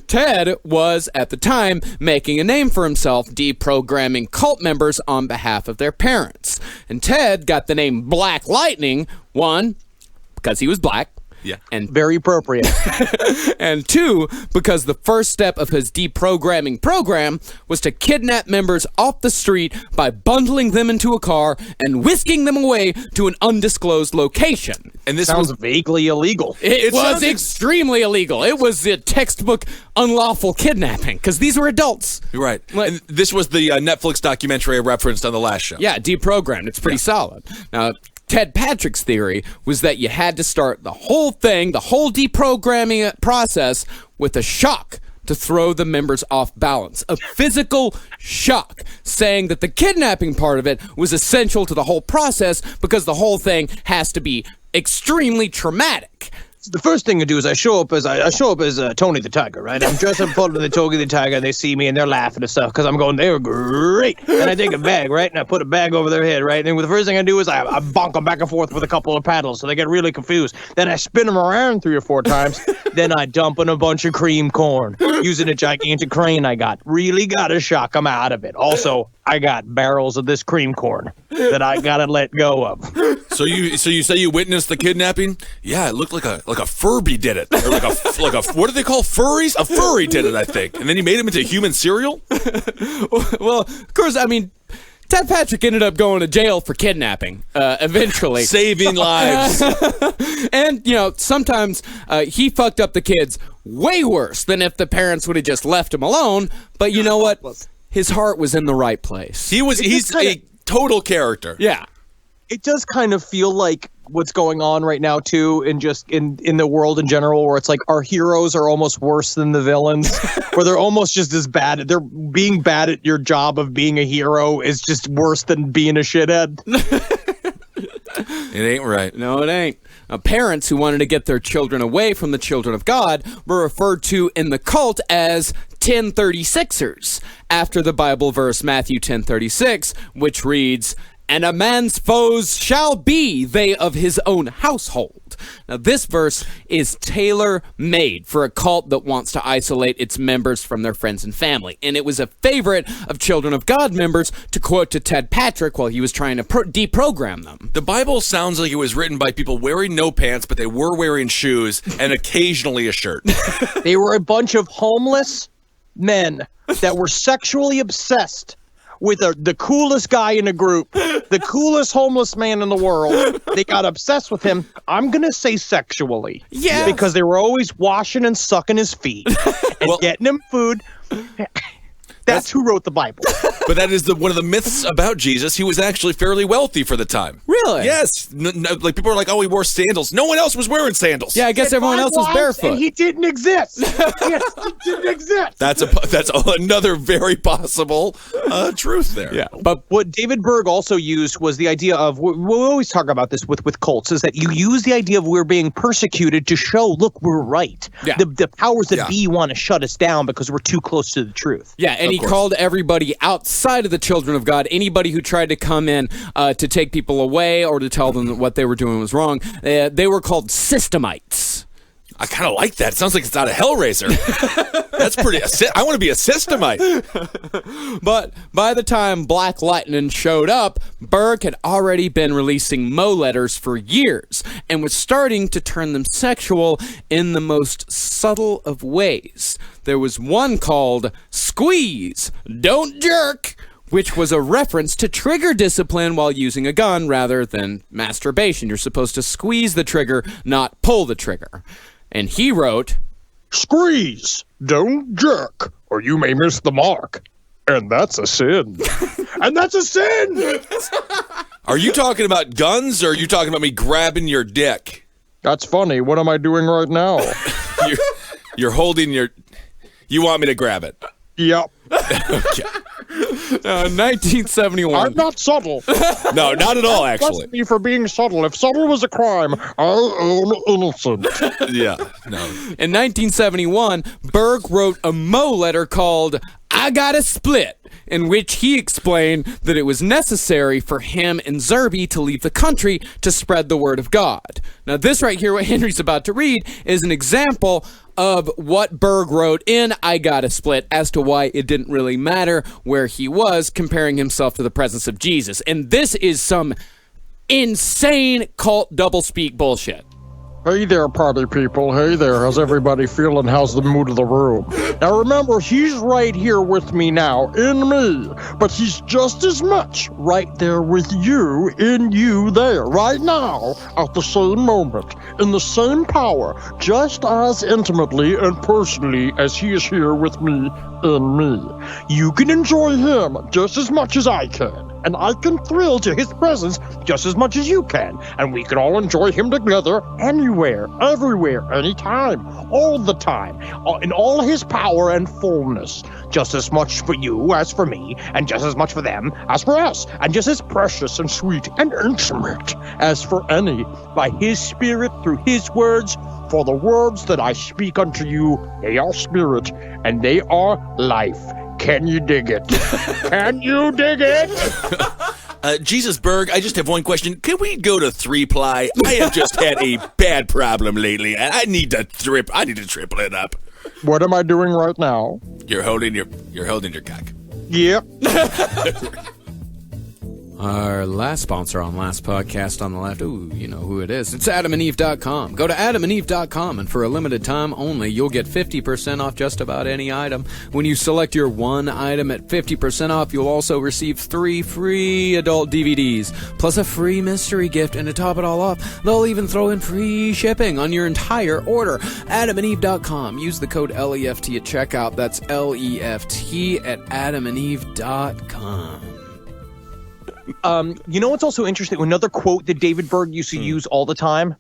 Ted was, at the time, making a name for himself, deprogramming cult members on behalf of their parents. And Ted got the name Black Lightning, one, because he was black. Yeah. And Very appropriate. and two, because the first step of his deprogramming program was to kidnap members off the street by bundling them into a car and whisking them away to an undisclosed location. And this Sounds was vaguely illegal. It was sounds extremely illegal. It was a textbook unlawful kidnapping, because these were adults. right. Like- And this was the Netflix documentary I referenced on the last show. Yeah, deprogrammed. It's pretty solid. Now, Ted Patrick's theory was that you had to start the whole thing, the whole deprogramming process, with a shock to throw the members off balance. A physical shock, saying that the kidnapping part of it was essential to the whole process because the whole thing has to be extremely traumatic. The first thing I do is I show up as Tony the Tiger, right? I'm dressed up full of the Tony the Tiger, and they see me and they're laughing and stuff because I'm going, they're great. And I take a bag, right? And I put a bag over their head, right? And the first thing I do is I bonk them back and forth with a couple of paddles so they get really confused. Then I spin them around 3 or 4 times. Then I dump in a bunch of cream corn using a gigantic crane I got. Really got to shock them out of it. Also, I got barrels of this cream corn that I got to let go of. So you say you witnessed the kidnapping? Yeah, it looked like a Furby did it, or like a what do they call furries? A furry did it, I think. And then he made him into human cereal. Well, of course, I mean, Ted Patrick ended up going to jail for kidnapping, eventually. Saving lives. And, sometimes he fucked up the kids way worse than if the parents would have just left him alone. But you know what? His heart was in the right place. He's a total character. Yeah. It does kind of feel like what's going on right now too, and just in the world in general, where it's like our heroes are almost worse than the villains, where they're almost just as bad. They're being bad at your job of being a hero is just worse than being a shithead. It ain't right. No, it ain't. Parents who wanted to get their children away from the children of God were referred to in the cult as 1036ers, after the Bible verse Matthew 10:36, which reads, "And a man's foes shall be they of his own household." Now, this verse is tailor-made for a cult that wants to isolate its members from their friends and family. And it was a favorite of Children of God members to quote to Ted Patrick while he was trying to deprogram them. The Bible sounds like it was written by people wearing no pants, but they were wearing shoes and occasionally a shirt. They were a bunch of homeless men that were sexually obsessed with the coolest guy in the group, the coolest homeless man in the world. They got obsessed with him. I'm going to say sexually. Yeah. Because they were always washing and sucking his feet and getting him food. That's who wrote the Bible. But that is one of the myths about Jesus. He was actually fairly wealthy for the time. Really? Yes. Like people are like, oh, he wore sandals. No one else was wearing sandals. Yeah, I guess everyone else was barefoot. And he didn't exist. Yes, he didn't exist. That's another very possible truth there. Yeah. But what David Berg also used was the idea of, we always talk about this with cults, is that you use the idea of we're being persecuted to show, look, we're right. Yeah. The powers that be want to shut us down because we're too close to the truth. Yeah, and he called everybody outside of the Children of God, anybody who tried to come in to take people away or to tell them that what they were doing was wrong, they were called systemites. I kind of like that. It sounds like it's out of Hellraiser. That's pretty. I want to be a systemite. But by the time Black Lightning showed up, Berg had already been releasing Mo letters for years and was starting to turn them sexual in the most subtle of ways. There was one called Squeeze, Don't Jerk, which was a reference to trigger discipline while using a gun rather than masturbation. You're supposed to squeeze the trigger, not pull the trigger. And he wrote, Squeeze, don't jerk, or you may miss the mark. And that's a sin. And that's a sin! Are you talking about guns or are you talking about me grabbing your dick? That's funny. What am I doing right now? You're holding your... You want me to grab it? Yep. Okay. 1971. I'm not subtle. No, not at all, Bless actually. me for being subtle. If subtle was a crime, I am innocent. Yeah, no. In 1971, Berg wrote a Mo letter called I Gotta Split, in which he explained that it was necessary for him and Zerby to leave the country to spread the word of God. Now, this right here, what Henry's about to read, is an example of what Berg wrote in I Gotta Split as to why it didn't really matter where he was, comparing himself to the presence of Jesus. And this is some insane cult doublespeak bullshit. Hey there, party people. Hey there. How's everybody feeling? How's the mood of the room? Now remember, he's right here with me now, in me. But he's just as much right there with you, in you there, right now, at the same moment, in the same power, just as intimately and personally as he is here with me, in me. You can enjoy him just as much as I can. And I can thrill to his presence just as much as you can. And we can all enjoy him together anywhere, everywhere, anytime, all the time, in all his power and fullness. Just as much for you as for me, and just as much for them as for us, and just as precious and sweet and intimate as for any, by his Spirit through his words. For the words that I speak unto you, they are spirit, and they are life. Can you dig it? Can you dig it? Jesus Berg, I just have one question. Can we go to 3-ply? I have just had a bad problem lately. I need to triple it up. What am I doing right now? You're holding your cock. Yep. Our last sponsor on Last Podcast on the Left, ooh, you know who it is. It's AdamandEve.com. Go to AdamandEve.com, and for a limited time only, you'll get 50% off just about any item. When you select your one item at 50% off, you'll also receive 3 free adult DVDs, plus a free mystery gift, and to top it all off, they'll even throw in free shipping on your entire order. AdamandEve.com. Use the code LEFT at checkout. That's LEFT at AdamandEve.com. You know what's also interesting? Another quote that David Berg used to use all the time?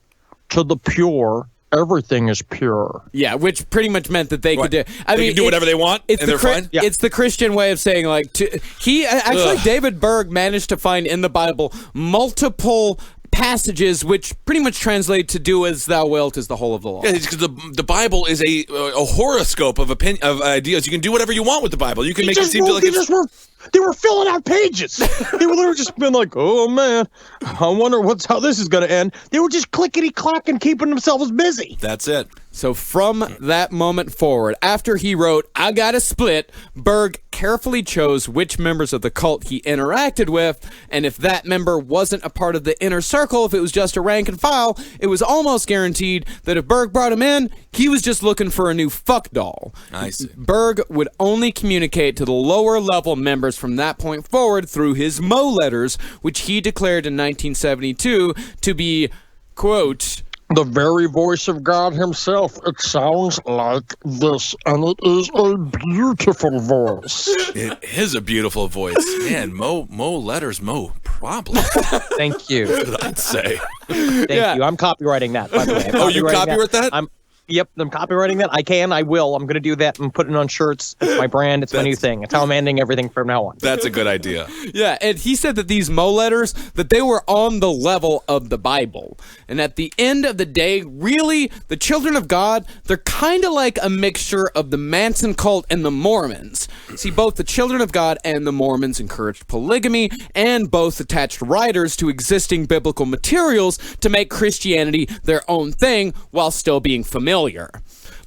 To the pure, everything is pure. Yeah, which pretty much meant that they could do. They can do whatever they want, and they're fine? Yeah. It's the Christian way of saying, like, David Berg managed to find in the Bible multiple passages which pretty much translate to "do as thou wilt" is the whole of the law. Yeah, because the Bible is a horoscope of ideas. You can do whatever you want with the Bible. You can make it seem like it's... They were filling out pages. They were literally just been like, oh man, I wonder how this is going to end. They were just clickety-clack and keeping themselves busy. That's it. So from that moment forward, after he wrote, "I Gotta Split," Berg carefully chose which members of the cult he interacted with, and if that member wasn't a part of the inner circle, if it was just a rank and file, it was almost guaranteed that if Berg brought him in, he was just looking for a new fuck doll. I see. Berg would only communicate to the lower level members from that point forward through his Mo letters, which he declared in 1972 to be, quote, The very voice of God himself. It sounds like this, and it is a beautiful voice. It is a beautiful voice. Man, Mo letters, Mo problems, Thank you. I'd say. Thank you. I'm copywriting that, by the way. Oh, you copyright that? Yep, I'm copywriting that. I will. I'm going to do that and put it on shirts. It's my brand. It's my new thing. It's how I'm ending everything from now on. That's a good idea. Yeah, and he said that these Mo letters, that they were on the level of the Bible. And at the end of the day, really, the Children of God, they're kind of like a mixture of the Manson cult and the Mormons. See, both the Children of God and the Mormons encouraged polygamy, and both attached writers to existing biblical materials to make Christianity their own thing while still being familiar.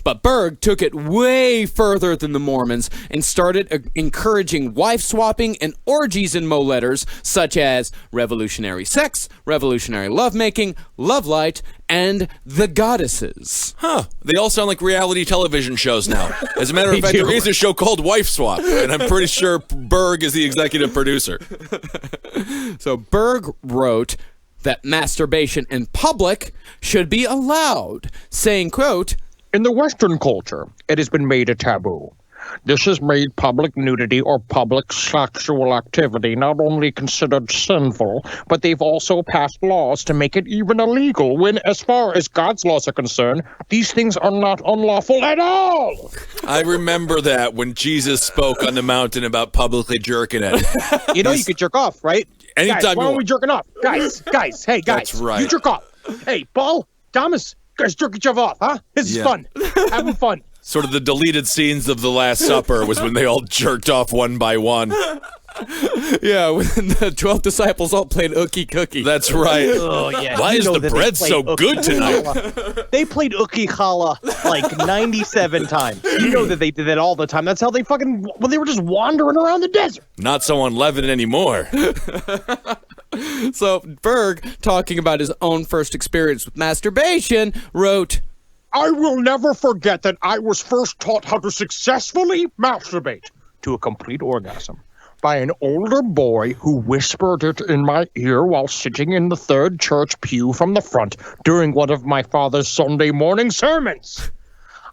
But Berg took it way further than the Mormons and started encouraging wife swapping and orgies in Mo letters, such as revolutionary sex, revolutionary lovemaking, love light, and the goddesses. Huh. They all sound like reality television shows now. As a matter of fact, there is a show called Wife Swap, and I'm pretty sure Berg is the executive producer. So Berg wrote that masturbation in public should be allowed, saying, quote, In the Western culture, it has been made a taboo. This has made public nudity or public sexual activity not only considered sinful, but they've also passed laws to make it even illegal when, as far as God's laws are concerned, these things are not unlawful at all. I remember that when Jesus spoke on the mountain about publicly jerking it. You know you could jerk off, right? Anytime Guys, why you are we jerking off? Guys, hey, guys. That's right. You jerk off. Hey, Paul, Thomas, guys jerk each other off, huh? This is fun. Having fun. Sort of the deleted scenes of The Last Supper was when they all jerked off one by one. Yeah, when the 12 disciples all played Ookie Cookie. That's right. Oh, yeah. Why is the bread so good tonight? They played Ookie Chala like 97 times. You know that they did that all the time. That's how they they were just wandering around the desert. Not so unleavened anymore. So Berg, talking about his own first experience with masturbation, wrote, I will never forget that I was first taught how to successfully masturbate to a complete orgasm by an older boy who whispered it in my ear while sitting in the third church pew from the front during one of my father's Sunday morning sermons.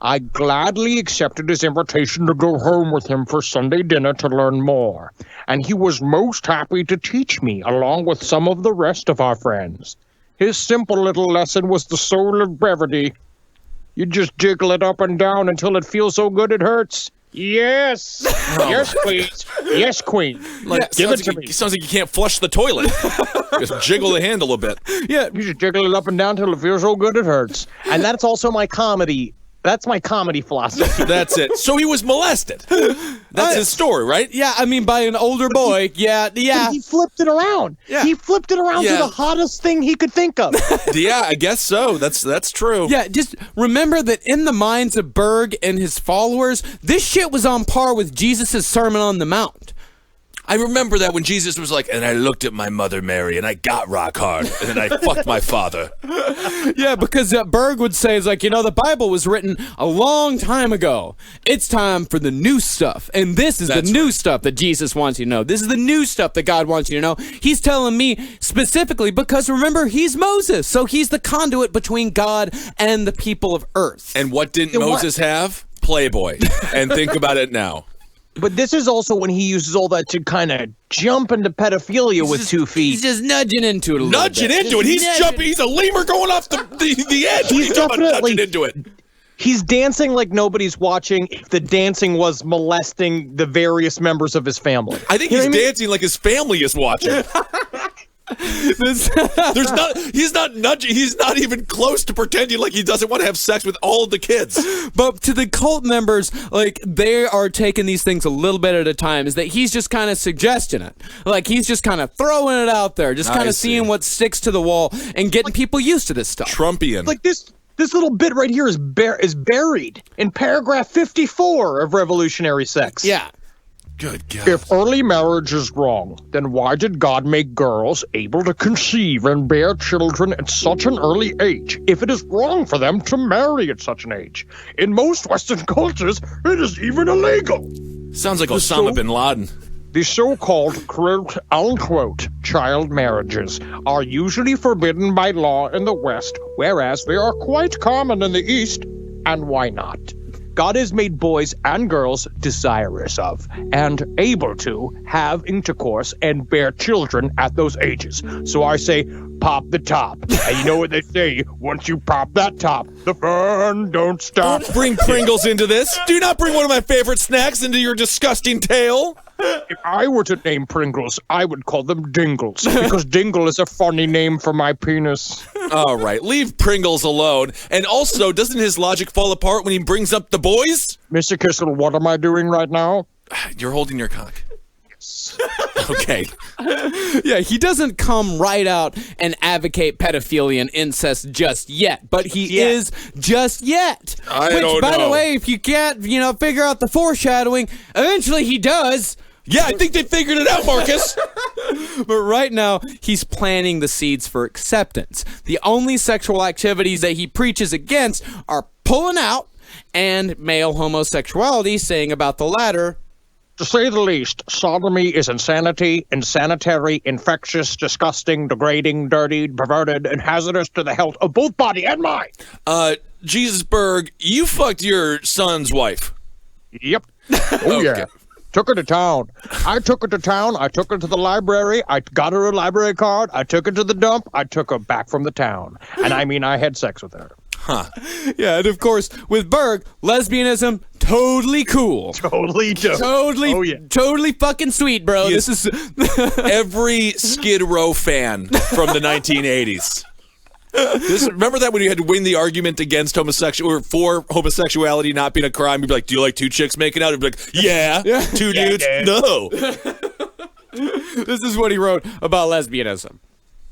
I gladly accepted his invitation to go home with him for Sunday dinner to learn more, and he was most happy to teach me along with some of the rest of our friends. His simple little lesson was the soul of brevity. You just jiggle it up and down until it feels so good it hurts. Yes. Yes, please. Yes, queen. Give it to me. Sounds like you can't flush the toilet. Just jiggle the handle a bit. Yeah, you just jiggle it up and down until it feels so good it hurts. And that's also my comedy. That's my comedy philosophy. That's it. So he was molested. That's his story, right? yeah, I mean, by an older boy. Yeah. He flipped it around. Yeah. He flipped it around to Yeah. the hottest thing he could think of. Yeah, I guess so. That's true. Yeah, just remember that in the minds of Berg and his followers, this shit was on par with Jesus' Sermon on the Mount. I remember that when Jesus was like, and I looked at my mother Mary, and I got rock hard, and then I fucked my father. Yeah, because Berg would say, the Bible was written a long time ago. It's time for the new stuff. And this is the new stuff that Jesus wants you to know. This is the new stuff that God wants you to know. He's telling me specifically because, remember, he's Moses. So he's the conduit between God and the people of earth. And what didn't Moses have? Playboy. And think about it now. But this is also when he uses all that to kind of jump into pedophilia with 2 feet. He's just nudging into it a little Nudging bit. into it. He's jumping. He's a lemur going off the edge. He's definitely nudging into it. He's dancing like nobody's watching if the dancing was molesting the various members of his family. I think he's dancing like his family is watching. He's not nudging. He's not even close to pretending like he doesn't want to have sex with all of the kids. But to the cult members, like, they are taking these things a little bit at a time, is that he's just kind of suggesting it. Like, he's just kind of throwing it out there, just kind of seeing what sticks to the wall and getting people used to this stuff. Trumpian. Like this little bit right here is buried in paragraph 54 of Revolutionary Sex. Yeah. Good God. If early marriage is wrong, then why did God make girls able to conceive and bear children at such an early age if it is wrong for them to marry at such an age? In most Western cultures, it is even illegal. Sounds like Osama bin Laden. The so-called, quote-unquote, child marriages are usually forbidden by law in the West, whereas they are quite common in the East. And why not? God has made boys and girls desirous of and able to have intercourse and bear children at those ages. So I say, pop the top. And you know what they say, once you pop that top, the fun don't stop. Don't bring Pringles into this. Do not bring one of my favorite snacks into your disgusting tale. If I were to name Pringles, I would call them Dingles, because Dingle is a funny name for my penis. All right, leave Pringles alone. And also, doesn't his logic fall apart when he brings up the boys? Mr. Kissel, what am I doing right now? You're holding your cock. Okay. Yeah, he doesn't come right out and advocate pedophilia and incest just yet, but he is just yet. Which, by the way, if you can't, figure out the foreshadowing, eventually he does. Yeah, I think they figured it out, Marcus. But right now, he's planting the seeds for acceptance. The only sexual activities that he preaches against are pulling out and male homosexuality, saying about the latter, To say the least, sodomy is insanity, insanitary, infectious, disgusting, degrading, dirty, perverted, and hazardous to the health of both body and mind. Jesus Berg, you fucked your son's wife. Yep. Oh, yeah. Took her to town. I took her to town. I took her to the library. I got her a library card. I took her to the dump. I took her back from the town. And I mean, I had sex with her. Huh. Yeah, and of course, with Berg, lesbianism, totally cool. Totally dope. Totally fucking sweet, bro. This is every Skid Row fan from the 1980s. Remember that when you had to win the argument against homosexual or for homosexuality not being a crime? You'd be like, "Do you like two chicks making out?" You'd be like, "Yeah, two dudes." No. This is what he wrote about lesbianism.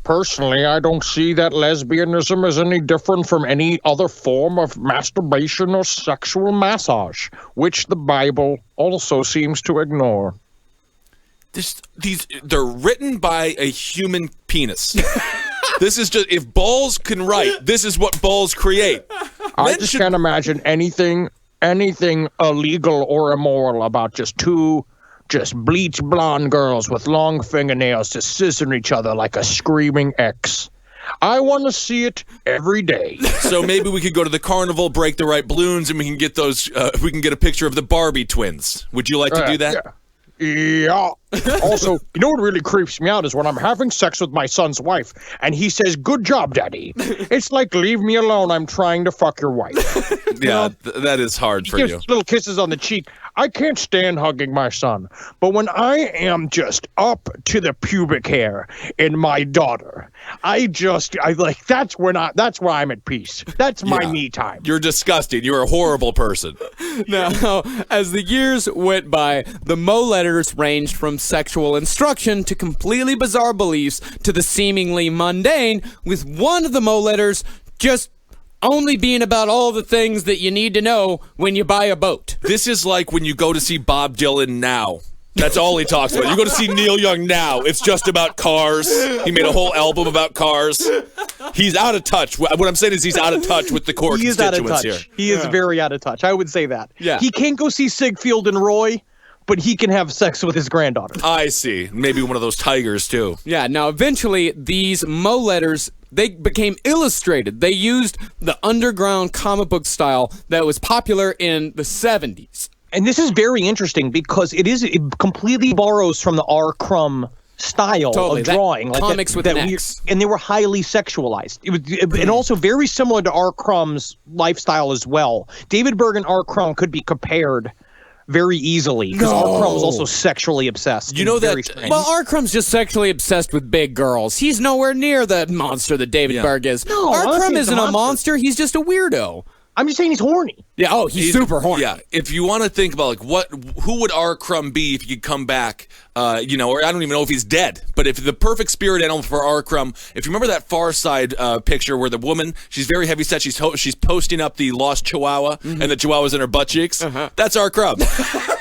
Personally, I don't see that lesbianism is any different from any other form of masturbation or sexual massage, which the Bible also seems to ignore. They're written by a human penis. This is just, if balls can write, this is what balls create. I just can't imagine anything illegal or immoral about just two bleach blonde girls with long fingernails just scissoring each other like a screaming X. I want to see it every day. So maybe we could go to the carnival, break the right balloons, and we can get those. We can get a picture of the Barbie twins. Would you like to do that? Yeah. Also, you know what really creeps me out is when I'm having sex with my son's wife, and he says, "Good job, Daddy." It's like, leave me alone. I'm trying to fuck your wife. Yeah, that is hard for you. Little kisses on the cheek. I can't stand hugging my son, but when I am just up to the pubic hair in my daughter, that's where I'm at peace. That's my me time. You're disgusting. You're a horrible person. Now, as the years went by, the Mo letters ranged from sexual instruction to completely bizarre beliefs to the seemingly mundane, with one of the Mo letters just only being about all the things that you need to know when you buy a boat. This is like when you go to see Bob Dylan now. That's all he talks about. You go to see Neil Young now. It's just about cars. He made a whole album about cars. He's out of touch. What I'm saying is he's out of touch with the core constituents here. He is very out of touch. I would say that. Yeah. He can't go see Ziegfeld and Roy, but he can have sex with his granddaughter. I see. Maybe one of those tigers, too. Yeah, now eventually these Mo letters, they became illustrated. They used the underground comic book style that was popular in the 70s. And this is very interesting because it completely borrows from the R. Crumb style of drawing. Like comics with an X. And they were highly sexualized. And also very similar to R. Crumb's lifestyle as well. David Berg and R. Crumb could be compared very easily because R. was also sexually obsessed. You know Very that- strange. Well, Arkram's just sexually obsessed with big girls. He's nowhere near the monster that David Berg is. No, I don't think Arkram he's a isn't a monster. monster. He's just a weirdo. I'm just saying he's horny. Yeah. Oh, he's super horny. Yeah, if you want to think about like who would R. Crumb be if he could come back, or I don't even know if he's dead, but if the perfect spirit animal for R. Crumb, if you remember that Far Side picture where the woman, she's very heavy set, she's posting up the lost Chihuahua and the Chihuahua's in her butt cheeks, that's R. Crumb.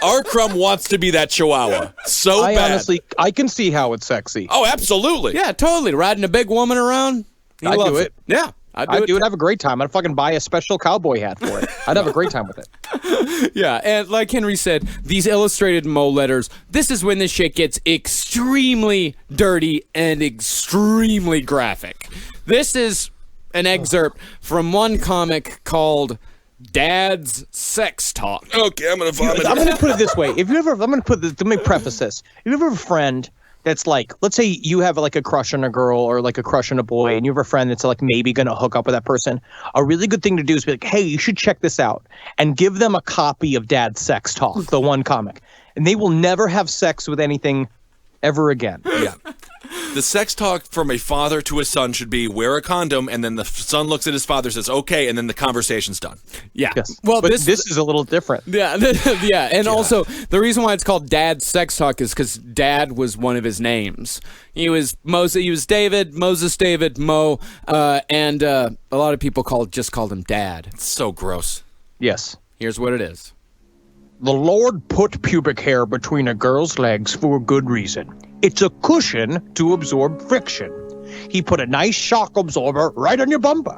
R. Crumb wants to be that Chihuahua so bad. I can see how it's sexy. Oh, absolutely. Yeah, totally. Riding a big woman around. He I'd loves do it. Yeah. I'd do it. Have a great time. I'd fucking buy a special cowboy hat for it. I'd have a great time with it. Yeah, and like Henry said, these illustrated Mo letters, this is when this shit gets extremely dirty and extremely graphic. This is an excerpt from one comic called Dad's Sex Talk. Okay, I'm gonna vomit. I'm going to put it this way. Let me preface this. If you ever have a friend that's like, let's say you have like a crush on a girl or like a crush on a boy, and you have a friend that's like maybe going to hook up with that person, a really good thing to do is be like, hey, you should check this out, and give them a copy of Dad's Sex Talk, the one comic, and they will never have sex with anything ever again. Yeah. The sex talk from a father to a son should be wear a condom, and then the son looks at his father, says okay, and then the conversation's done. Yeah. Yes. Well, but this is a little different. Yeah, yeah, and also the reason why it's called Dad's Sex Talk is because Dad was one of his names. He was Moses. He was David, Moses, David, Mo, and a lot of people just called him Dad. It's so gross. Yes. Here's what it is. The Lord put pubic hair between a girl's legs for a good reason. It's a cushion to absorb friction. He put a nice shock absorber right on your bumper.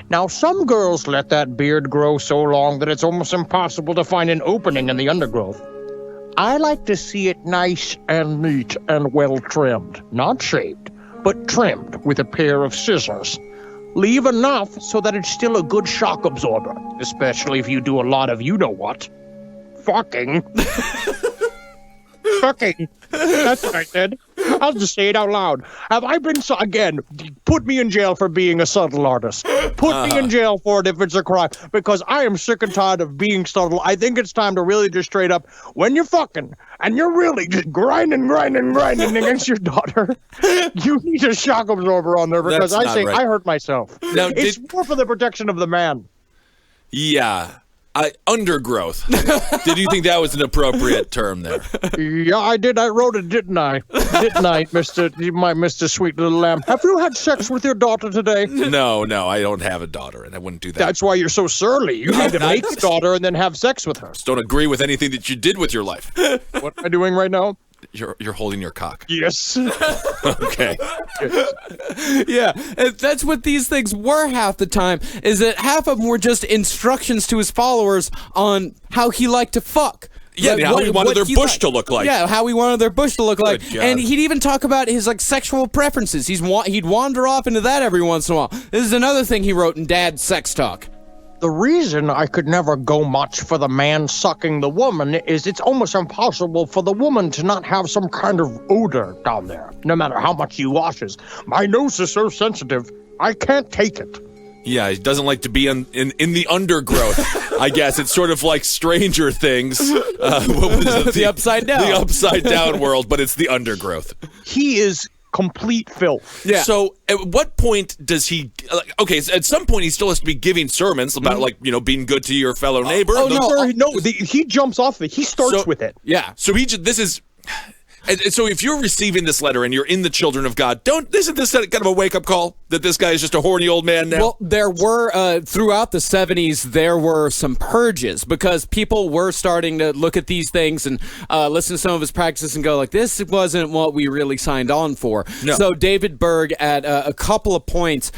Now, some girls let that beard grow so long that it's almost impossible to find an opening in the undergrowth. I like to see it nice and neat and well trimmed. Not shaved, but trimmed with a pair of scissors. Leave enough so that it's still a good shock absorber, especially if you do a lot of you-know-what. Fucking. Fucking. That's what I said. I'll just say it out loud. Have I been again, put me in jail for being a subtle artist. Put me in jail for it if it's a crime. Because I am sick and tired of being subtle. I think it's time to really just straight up, when you're fucking, and you're really just grinding against your daughter, you need a shock absorber on there because That's not right. I hurt myself. Now, It's more for the protection of the man. Yeah. Undergrowth. Did you think that was an appropriate term there? Yeah, I did. I wrote it, didn't I? Didn't I, Mr. Sweet Little Lamb? Have you had sex with your daughter today? No, I don't have a daughter, and I wouldn't do that. That's why you're so surly. You need to make a daughter and then have sex with her. Just don't agree with anything that you did with your life. What am I doing right now? You're holding your cock. Yes. Okay. Yeah, and that's what these things were half the time, is that half of them were just instructions to his followers on how he liked to fuck. Yeah, how he wanted their bush to look like. Yeah, how he wanted their bush to look like. God. And he'd even talk about his like sexual preferences. He'd wander off into that every once in a while. This is another thing he wrote in Dad's Sex Talk. The reason I could never go much for the man sucking the woman is it's almost impossible for the woman to not have some kind of odor down there, no matter how much he washes. My nose is so sensitive, I can't take it. Yeah, he doesn't like to be in the undergrowth. I guess it's sort of like Stranger Things. What was it? The Upside Down. The Upside Down world, but it's the undergrowth. He is complete filth. Yeah. So at what point does he? Okay, so at some point he still has to be giving sermons about being good to your fellow neighbor. He jumps off it. He starts with it. Yeah. So this is. And so if you're receiving this letter and you're in the Children of God, isn't this kind of a wake-up call that this guy is just a horny old man now? Well, there were, throughout the 70s, there were some purges because people were starting to look at these things and listen to some of his practices and go like, this wasn't what we really signed on for. No. So David Berg, at a couple of points,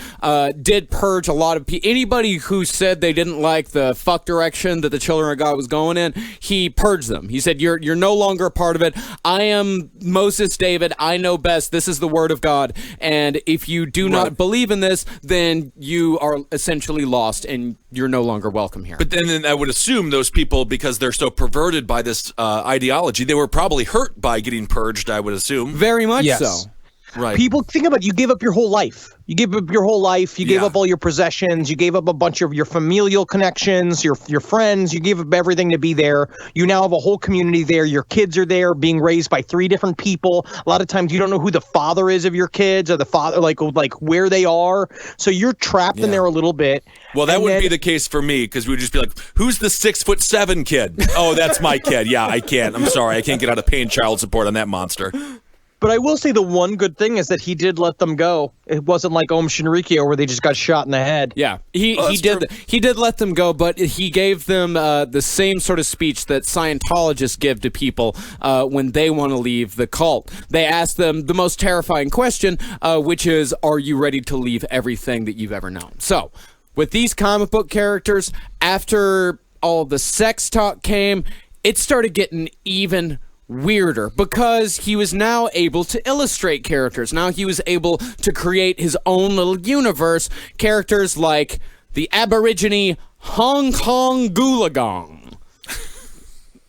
did purge a lot of people. Anybody who said they didn't like the fuck direction that the Children of God was going in, he purged them. He said, you're no longer a part of it. I am Moses David, I know best. This is the word of God. And if you do not believe in this, then you are essentially lost and you're no longer welcome here. But then I would assume those people, because they're so perverted by this ideology, they were probably hurt by getting purged, I would assume. Very much Yes. so. Right. People, think about it. You gave up your whole life. You gave up your whole life. You gave up all your possessions. You gave up a bunch of your familial connections, your friends. You gave up everything to be there. You now have a whole community there. Your kids are there being raised by 3 different people. A lot of times you don't know who the father is of your kids or the father, like where they are. So you're trapped in there a little bit. Well, that would be the case for me because we would just be like, who's the 6'7" kid? Oh, that's my kid. Yeah, I can't. I'm sorry. I can't get out of paying child support on that monster. But I will say the one good thing is that he did let them go. It wasn't like Om Shinrikyo where they just got shot in the head. Yeah, he did let them go, but he gave them the same sort of speech that Scientologists give to people when they want to leave the cult. They ask them the most terrifying question, which is, are you ready to leave everything that you've ever known? So, with these comic book characters, after all the sex talk came, it started getting even weirder because he was now able to illustrate characters. Now he was able to create his own little universe. Characters like the Aborigine Hong Kong Goolagong.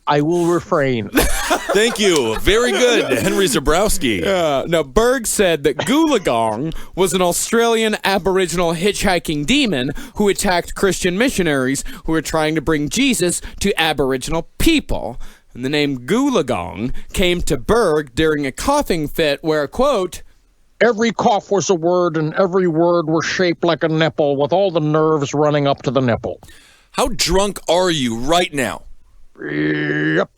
I will refrain. Thank you. Very good, Henry Zabrowski. Now, Berg said that Goolagong was an Australian Aboriginal hitchhiking demon who attacked Christian missionaries who were trying to bring Jesus to Aboriginal people. And the name Goolagong came to Berg during a coughing fit where, quote, Every cough was a word, and every word was shaped like a nipple, with all the nerves running up to the nipple. How drunk are you right now? Yep.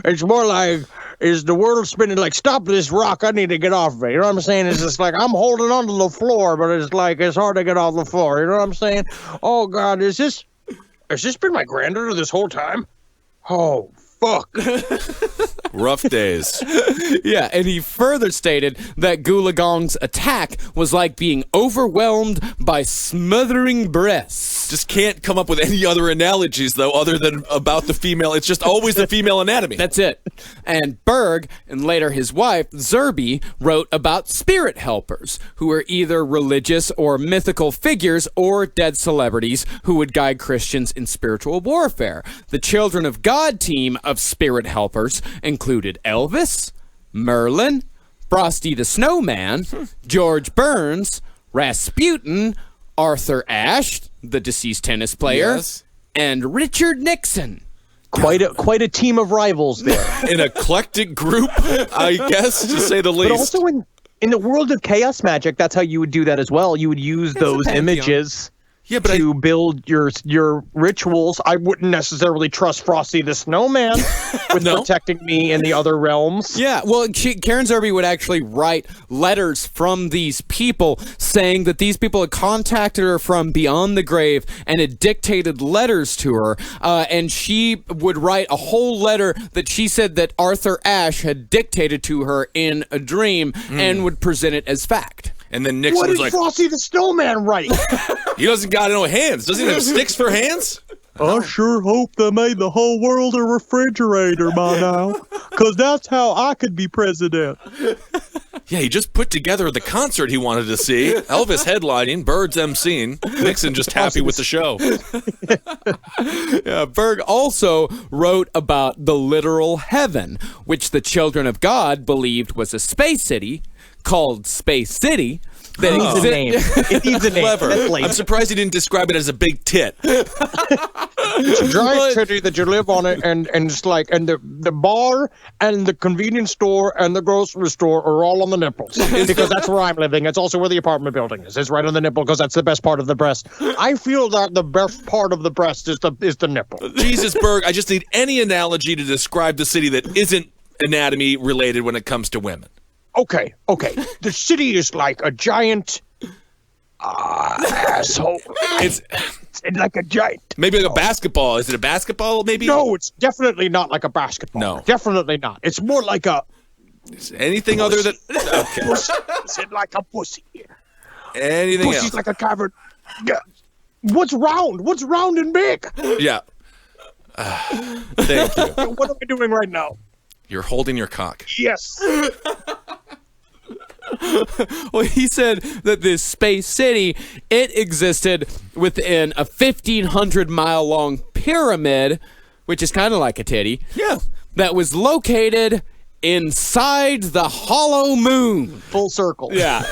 It's more like, is the world spinning? Like, stop this rock, I need to get off of it. You know what I'm saying? It's just like, I'm holding onto the floor, but it's like, it's hard to get off the floor. You know what I'm saying? Oh, God, has this been my granddaughter this whole time? Oh, fuck. Rough days. Yeah, and he further stated that Goolagong's attack was like being overwhelmed by smothering breasts. Just can't come up with any other analogies, though, other than about the female. It's just always the female anatomy. That's it. And Berg, and later his wife, Zerby, wrote about spirit helpers, who were either religious or mythical figures or dead celebrities who would guide Christians in spiritual warfare. The Children of God team of spirit helpers included Elvis, Merlin, Frosty the Snowman, George Burns, Rasputin, Arthur Ashe, the deceased tennis player, and Richard Nixon. Quite a team of rivals there. An eclectic group, I guess, to say the least. But also in the world of chaos magic, that's how you would do that as well. You would use those images to build your rituals. I wouldn't necessarily trust Frosty the Snowman with protecting me in the other realms. Yeah, well, Karen Zerby would actually write letters from these people saying that these people had contacted her from beyond the grave and had dictated letters to her, and she would write a whole letter that she said that Arthur Ashe had dictated to her in a dream and would present it as fact. And then Nixon was like, Frosty the Snowman write? he doesn't got no hands. Doesn't he have sticks for hands? I sure hope they made the whole world a refrigerator by now, because that's how I could be president. Yeah, he just put together the concert he wanted to see. Elvis headlining, Birds emceeing, Nixon just happy with the show. Berg also wrote about the literal heaven, which the Children of God believed was a space city called Space City. It needs a name. It needs a name. Clever. I'm surprised he didn't describe it as a big tit. It's a giant city that you live on it, and it's like, and the bar and the convenience store and the grocery store are all on the nipples, because that's where I'm living. It's also where the apartment building is. It's right on the nipple because that's the best part of the breast. I feel that the best part of the breast is the nipple. Jesus, Berg, I just need any analogy to describe the city that isn't anatomy related when it comes to women. Okay. The city is like a giant asshole. It's like a giant. Maybe like a basketball. Is it a basketball, maybe? No, it's definitely not like a basketball. No. Definitely not. It's more like a... Anything pussy. Other than... Okay. Is it like a pussy? Anything Pussy's else? Like a cavern. Yeah. What's round? What's round and big? Yeah. Thank you. What am I doing right now? You're holding your cock. Yes. Well, he said that this space city, it existed within a 1,500-mile long pyramid, which is kind of like a titty. Yeah. That was located inside the hollow moon. Full circle. Yeah.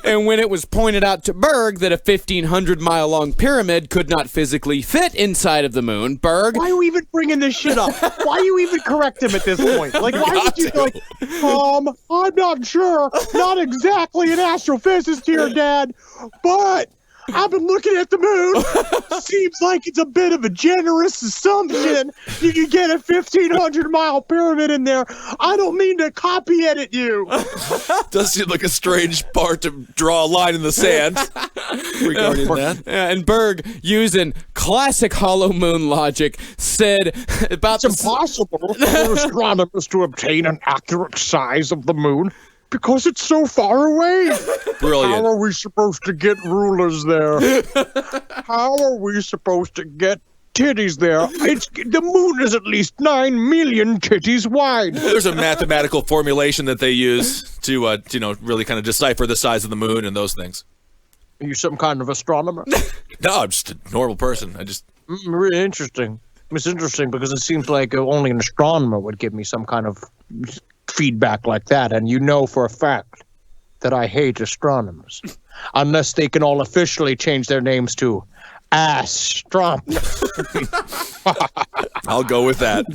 And when it was pointed out to Berg that a 1,500-mile-long pyramid could not physically fit inside of the moon, Berg... Why are you even bringing this shit up? Why are you even correct him at this point? Like, why would you be like, I'm not sure. Not exactly an astrophysicist here, Dad, but I've been looking at the moon. Seems like it's a bit of a generous assumption you can get a 1,500-mile pyramid in there. I don't mean to copy edit you. Does seem like a strange part to draw a line in the sand regarding that. And Berg, using classic hollow moon logic, said about It's impossible for astronomers to obtain an accurate size of the moon because it's so far away. Brilliant. How are we supposed to get rulers there? How are we supposed to get titties there? The moon is at least 9 million titties wide. There's a mathematical formulation that they use to, really kind of decipher the size of the moon and those things. Are you some kind of astronomer? No, I'm just a normal person. Really interesting. It's interesting because it seems like only an astronomer would give me some kind of feedback like that, and you know for a fact that I hate astronomers unless they can all officially change their names to astronomers. I'll go with that.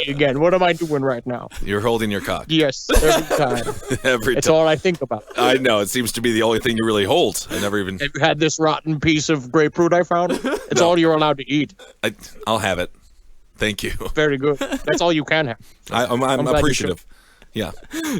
Again, what am I doing right now? You're holding your cock. Yes, every time. Every It's time. all I think about. I know. It seems to be the only thing you really hold. I never even... Have you had this rotten piece of grapefruit I found? It's all you're allowed to eat. I'll have it. Thank you. Very good. That's all you can have. I'm glad you appreciative. Yeah.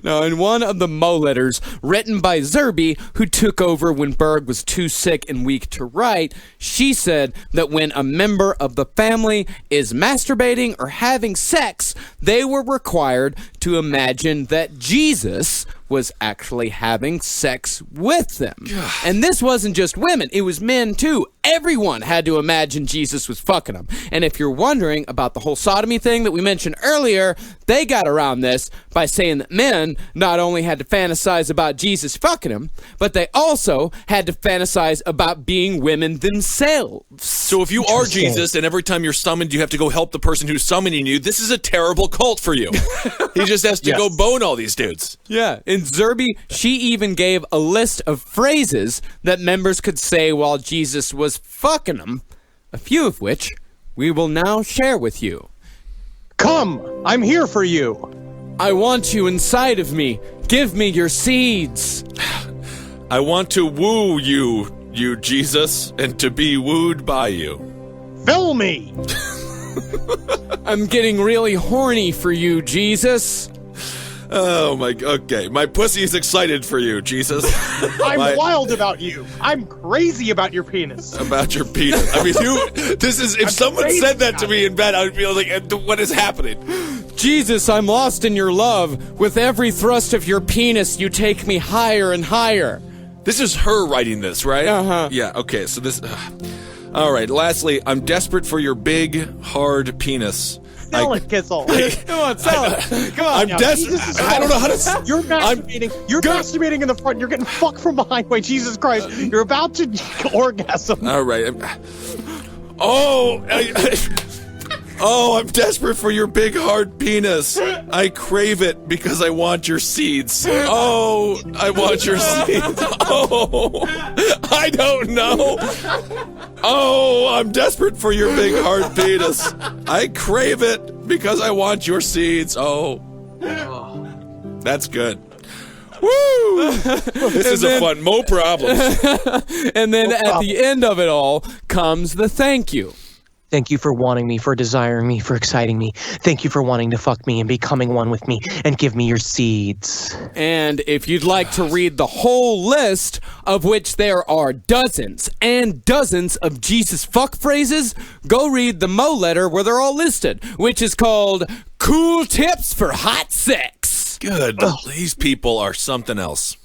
Now, in one of the Mo letters written by Zerby, who took over when Berg was too sick and weak to write, she said that when a member of the family is masturbating or having sex, they were required to imagine that Jesus was actually having sex with them. And this wasn't just women, it was men too. Everyone had to imagine Jesus was fucking them. And if you're wondering about the whole sodomy thing that we mentioned earlier, they got around this by saying that men not only had to fantasize about Jesus fucking them, but they also had to fantasize about being women themselves. So if you are Jesus and every time you're summoned you have to go help the person who's summoning you, this is a terrible cult for you. He just has to go bone all these dudes. Yeah, in Zerby, she even gave a list of phrases that members could say while Jesus was fucking them, a few of which we will now share with you. Come, I'm here for you. I want you inside of me. Give me your seeds. I want to woo you Jesus, and to be wooed by you. Fill me. I'm getting really horny for you, Jesus. Oh my, okay. My pussy is excited for you, Jesus. I'm wild about you. I'm crazy about your penis. About your penis. I mean, if someone said that to me in bed, I would be like, what is happening? Jesus, I'm lost in your love. With every thrust of your penis, you take me higher and higher. This is her writing this, right? Uh-huh. Yeah, okay, so this... all right, lastly, I'm desperate for your big, hard penis. Sell it, Kissel. Come on, sell it. Come on. I'm desperate. I don't know how to... You're masturbating. You're masturbating in the front. You're getting fucked from behind. Wait, Jesus Christ. You're about to orgasm. All right. I'm desperate for your big, hard penis. I crave it because I want your seeds. Oh, I want your seeds. Oh, I don't know. Oh, I'm desperate for your big, hard penis. I crave it because I want your seeds. Oh, that's good. Woo! This is a fun Mo Problems. And then at the end of it all comes the thank you. Thank you for wanting me, for desiring me, for exciting me. Thank you for wanting to fuck me and becoming one with me and give me your seeds. And if you'd like to read the whole list, of which there are dozens and dozens of Jesus fuck phrases, go read the Mo letter where they're all listed, which is called Cool Tips for Hot Sex. Good. These people are something else.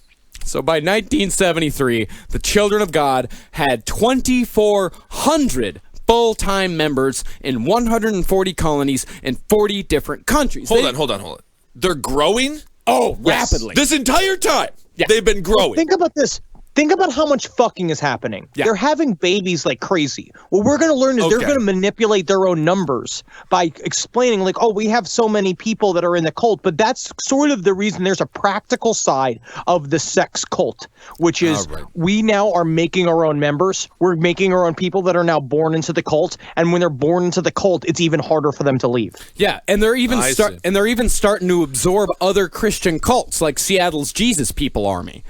So by 1973, the Children of God had 2,400 full-time members in 140 colonies in 40 different countries. Hold on. They're growing? Oh, rapidly. This entire time, Yeah. they've been growing. Think about this. Think about how much fucking is happening. Yeah. They're having babies like crazy. What we're going to learn is they're Okay. going to manipulate their own numbers by explaining like, oh, we have so many people that are in the cult. But that's sort of the reason there's a practical side of the sex cult, which is All right. we now are making our own members. We're making our own people that are now born into the cult. And when they're born into the cult, it's even harder for them to leave. Yeah, and they're even I see. starting to absorb other Christian cults like Seattle's Jesus People Army.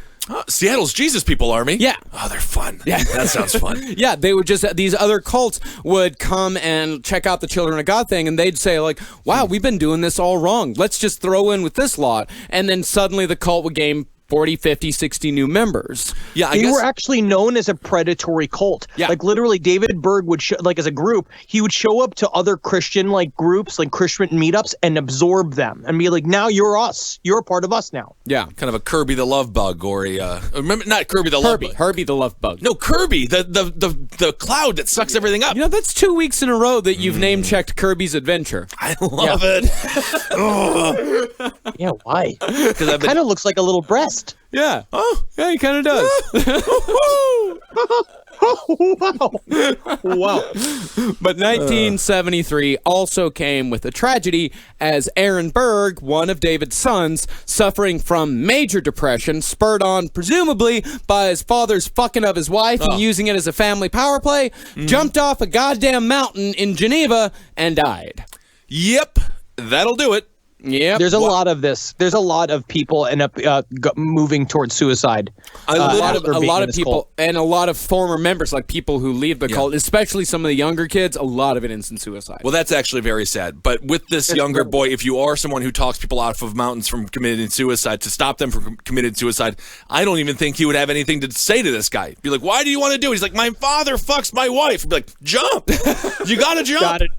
Seattle's Jesus People Army? Yeah. Oh, they're fun. Yeah. That sounds fun. Yeah, they would just these other cults would come and check out the Children of God thing, and they'd say like, "Wow, we've been doing this all wrong. Let's just throw in with this lot," and then suddenly the cult would gain 40, 50, 60 new members. Yeah, I They guess. were actually known as a predatory cult. Yeah. Like literally David Berg would like as a group, he would show up to other Christian like groups, like Christian meetups and absorb them and be like, now you're us. You're a part of us now. Yeah, Kind of a Kirby the Love Bug or a remember not Kirby the Love Bug. Herbie the Love Bug. No, Kirby, the cloud that sucks everything up. You know, that's 2 weeks in a row that you've name-checked Kirby's Adventure. I love it. Yeah, why? Because I've been Kind of looks like a little breast. Yeah. Oh, yeah, he kind of does. Wow. But 1973 also came with a tragedy as Aaron Berg, one of David's sons, suffering from major depression, spurred on presumably by his father's fucking of his wife and using it as a family power play, jumped off a goddamn mountain in Geneva and died. Yep, that'll do it. Yep. There's a lot of this. There's a lot of people end up moving towards suicide. a lot after of being in this people cult. and a lot of former members, like people who leave the cult, especially some of the younger kids, a lot of it ends in suicide. Well, that's actually very sad. But with this younger boy, if you are someone who talks people out of mountains from committing suicide, to stop them from committing suicide, I don't even think he would have anything to say to this guy. Be like, why do you want to do it? He's like, my father fucks my wife. Be like, jump. You got to jump. Got it.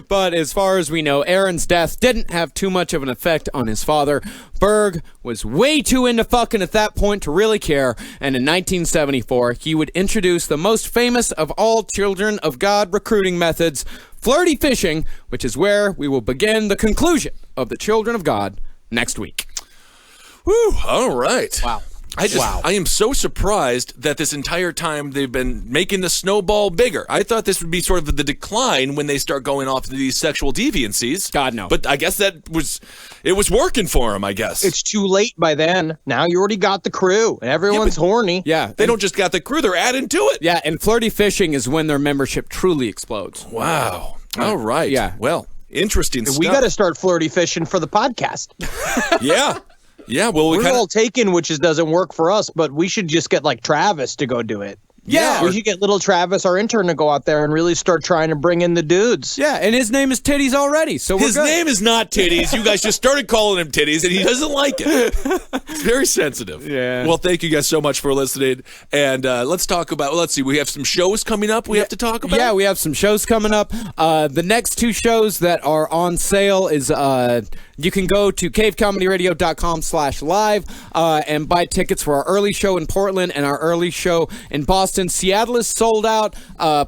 But as far as we know, Aaron's death didn't have too much of an effect on his father. Berg was way too into fucking at that point to really care, and in 1974, he would introduce the most famous of all Children of God recruiting methods, flirty fishing, which is where we will begin the conclusion of the Children of God next week. Whew, all right. Wow. I am so surprised that this entire time they've been making the snowball bigger. I thought this would be sort of the decline when they start going off to these sexual deviancies. God, no. But I guess it was working for him, I guess. It's too late by then. Now you already got the crew. And everyone's horny. Yeah, They don't just got the crew, they're adding to it. Yeah, and flirty fishing is when their membership truly explodes. Wow. All right. Yeah. Well, interesting stuff. We got to start flirty fishing for the podcast. Yeah. Yeah, well, we We're kind all of... taken, which doesn't work for us, but we should just get like Travis to go do it. Yeah. We should get little Travis, our intern, to go out there and really start trying to bring in the dudes. Yeah, and his name is Titties already, so we're His good. name is not Titties. You guys just started calling him Titties, and he doesn't like it. It's very sensitive. Yeah. Well, thank you guys so much for listening. And let's talk about, let's see, we have some shows coming up we have to talk about. Yeah, we have some shows coming up. The next two shows that are on sale is you can go to cavecomedyradio.com/live and buy tickets for our early show in Portland and our early show in Boston. Seattle is sold out.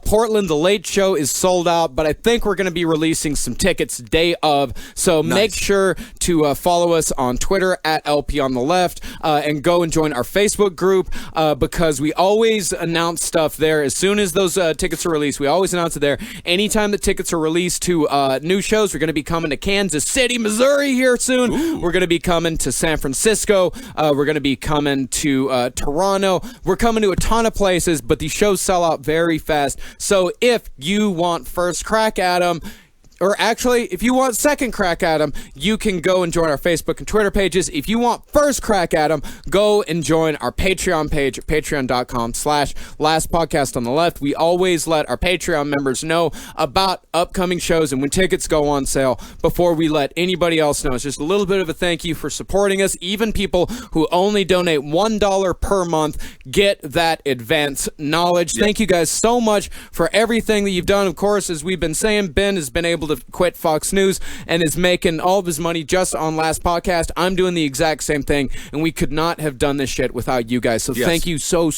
Portland, the late show, is sold out, but I think we're going to be releasing some tickets day of. So make sure to follow us on Twitter at LP on the Left and go and join our Facebook group because we always announce stuff there. As soon as those tickets are released, we always announce it there. Anytime the tickets are released to new shows, we're going to be coming to Kansas City, Missouri here soon. Ooh. We're going to be coming to San Francisco. We're going to be coming to Toronto. We're coming to a ton of places, but these shows sell out very fast. So if you want first crack at them, or actually, if you want second crack at them, you can go and join our Facebook and Twitter pages. If you want first crack at them, go and join our Patreon page at patreon.com/lastpodcastontheleft. We always let our Patreon members know about upcoming shows and when tickets go on sale before we let anybody else know. It's just a little bit of a thank you for supporting us. Even people who only donate $1 per month get that advance knowledge. Yep. Thank you guys so much for everything that you've done. Of course, as we've been saying, Ben has been able to quit Fox News and is making all of his money just on Last Podcast. I'm doing the exact same thing, and we could not have done this shit without you guys. So thank you so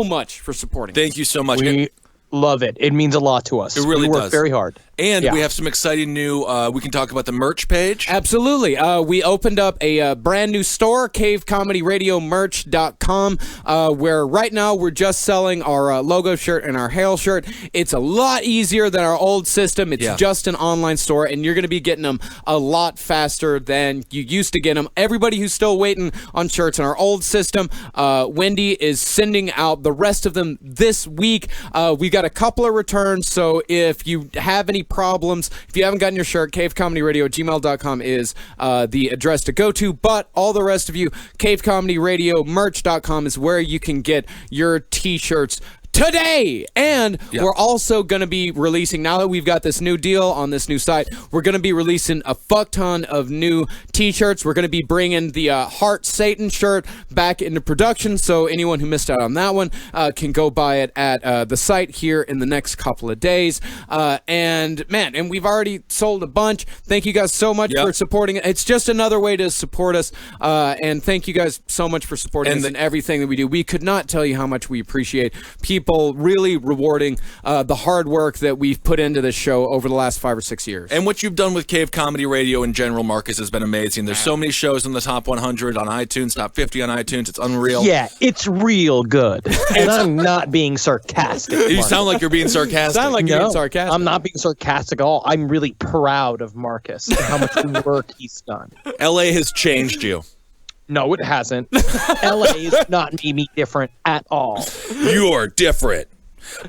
much for supporting us. Thank you so much. We love it. It means a lot to us. It really we work does. very hard. And Yeah. we have some exciting new, we can talk about the merch page. Absolutely. We opened up a brand new store, cavecomedyradiomerch.com, where right now we're just selling our logo shirt and our Hail shirt. It's a lot easier than our old system. It's just an online store, and you're going to be getting them a lot faster than you used to get them. Everybody who's still waiting on shirts in our old system, Wendy is sending out the rest of them this week. We got a couple of returns, so if you have any problems, if you haven't gotten your shirt, cavecomedyradio@gmail.com is the address to go to, but all the rest of you, cavecomedyradiomerch.com is where you can get your t-shirts today. And we're also going to be releasing, now that we've got this new deal on this new site, we're going to be releasing a fuck ton of new t-shirts. We're going to be bringing the Heart Satan shirt back into production, so anyone who missed out on that one can go buy it at the site here in the next couple of days. And we've already sold a bunch. Thank you guys so much for supporting it. It's just another way to support us, and thank you guys so much for supporting us in everything that we do. We could not tell you how much we appreciate people really rewarding the hard work that we've put into this show over the last 5 or 6 years. And what you've done with Cave Comedy Radio in general, Marcus, has been amazing. There's so many shows in the top 100 on iTunes, top 50 on iTunes. It's unreal. Yeah, it's real good. And I'm not being sarcastic. You sound like you're being sarcastic. Sound like you're being sarcastic. I'm not being sarcastic at all. I'm really proud of Marcus and how much work he's done. LA has changed you. No, it hasn't. LA is not made me different at all. You're different.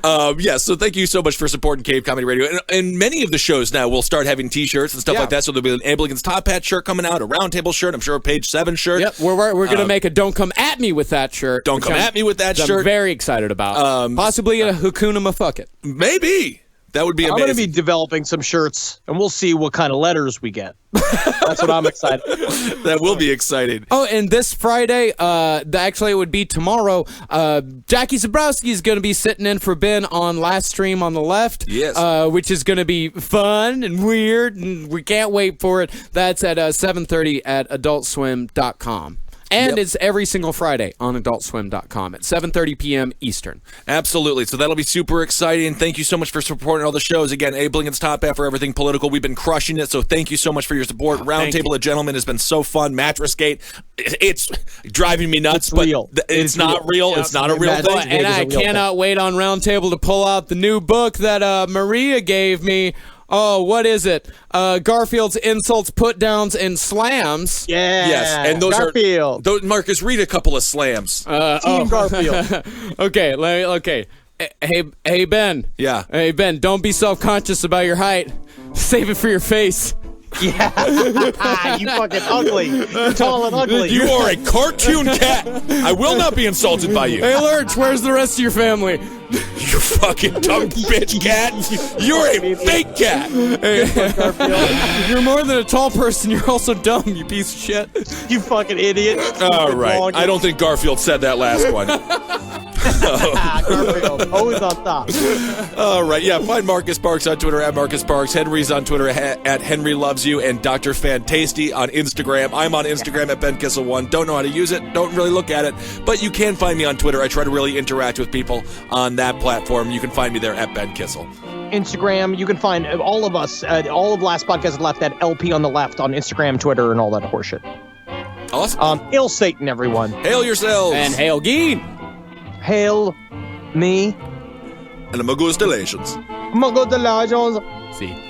So thank you so much for supporting Cave Comedy Radio. And many of the shows now will start having t-shirts and stuff like that. So there'll be an Ablegan's Top Hat shirt coming out, a Roundtable shirt, I'm sure a Page 7 shirt. Yep, we're going to make a Don't Come At Me with that shirt. Don't Come At Me with that shirt. I'm very excited about. Possibly a Hakuna Mafuck It. Maybe. That would be amazing. I'm going to be developing some shirts, and we'll see what kind of letters we get. That's what I'm excited for. That will be exciting. Oh, and this Friday, actually it would be tomorrow, Jackie Zabrowski is going to be sitting in for Ben on Last Stream on the Left. Yes. Which is going to be fun and weird, and we can't wait for it. That's at 7:30 at adultswim.com. And it's every single Friday on adultswim.com at 7:30 p.m. Eastern. Absolutely. So that'll be super exciting. Thank you so much for supporting all the shows. Again, Abe Lincoln's Top Hat for everything political. We've been crushing it, so thank you so much for your support. Roundtable of Gentlemen has been so fun. Mattress Gate, it's driving me nuts, but real. It's not real. Yeah, it's not a real thing. And I cannot wait on Roundtable to pull out the new book that Maria gave me. Oh, what is it? Garfield's Insults, Put-Downs, and Slams. Yeah. Yes, and those Garfield. are... Marcus, read a couple of slams. Team Garfield. Okay. Hey, Ben. Yeah. Hey, Ben, don't be self-conscious about your height. Save it for your face. Yeah. You fucking ugly. You're tall and ugly. You are a cartoon cat. I will not be insulted by you. Hey, Lurch, where's the rest of your family? You fucking dumb bitch cat. You're a fake cat. Hey, you're more than a tall person. You're also dumb, you piece of shit. You fucking idiot. All right. I don't think Garfield said that last one. Garfield, always on top. All right. Yeah, find Marcus Parks on Twitter at Marcus Parks. Henry's on Twitter at Henry Loves You, and Dr. Fantasty on Instagram. I'm on Instagram at Ben Kissel1. Don't know how to use it. Don't really look at it. But you can find me on Twitter. I try to really interact with people on that platform. You can find me there at Ben Kissel. Instagram, you can find all of us, all of Last Podcast Left at LP on the Left on Instagram, Twitter, and all that horseshit. Awesome. Hail Satan, everyone. Hail yourselves. And hail Geen. Hail me. And Magustalations. Magustalations. See.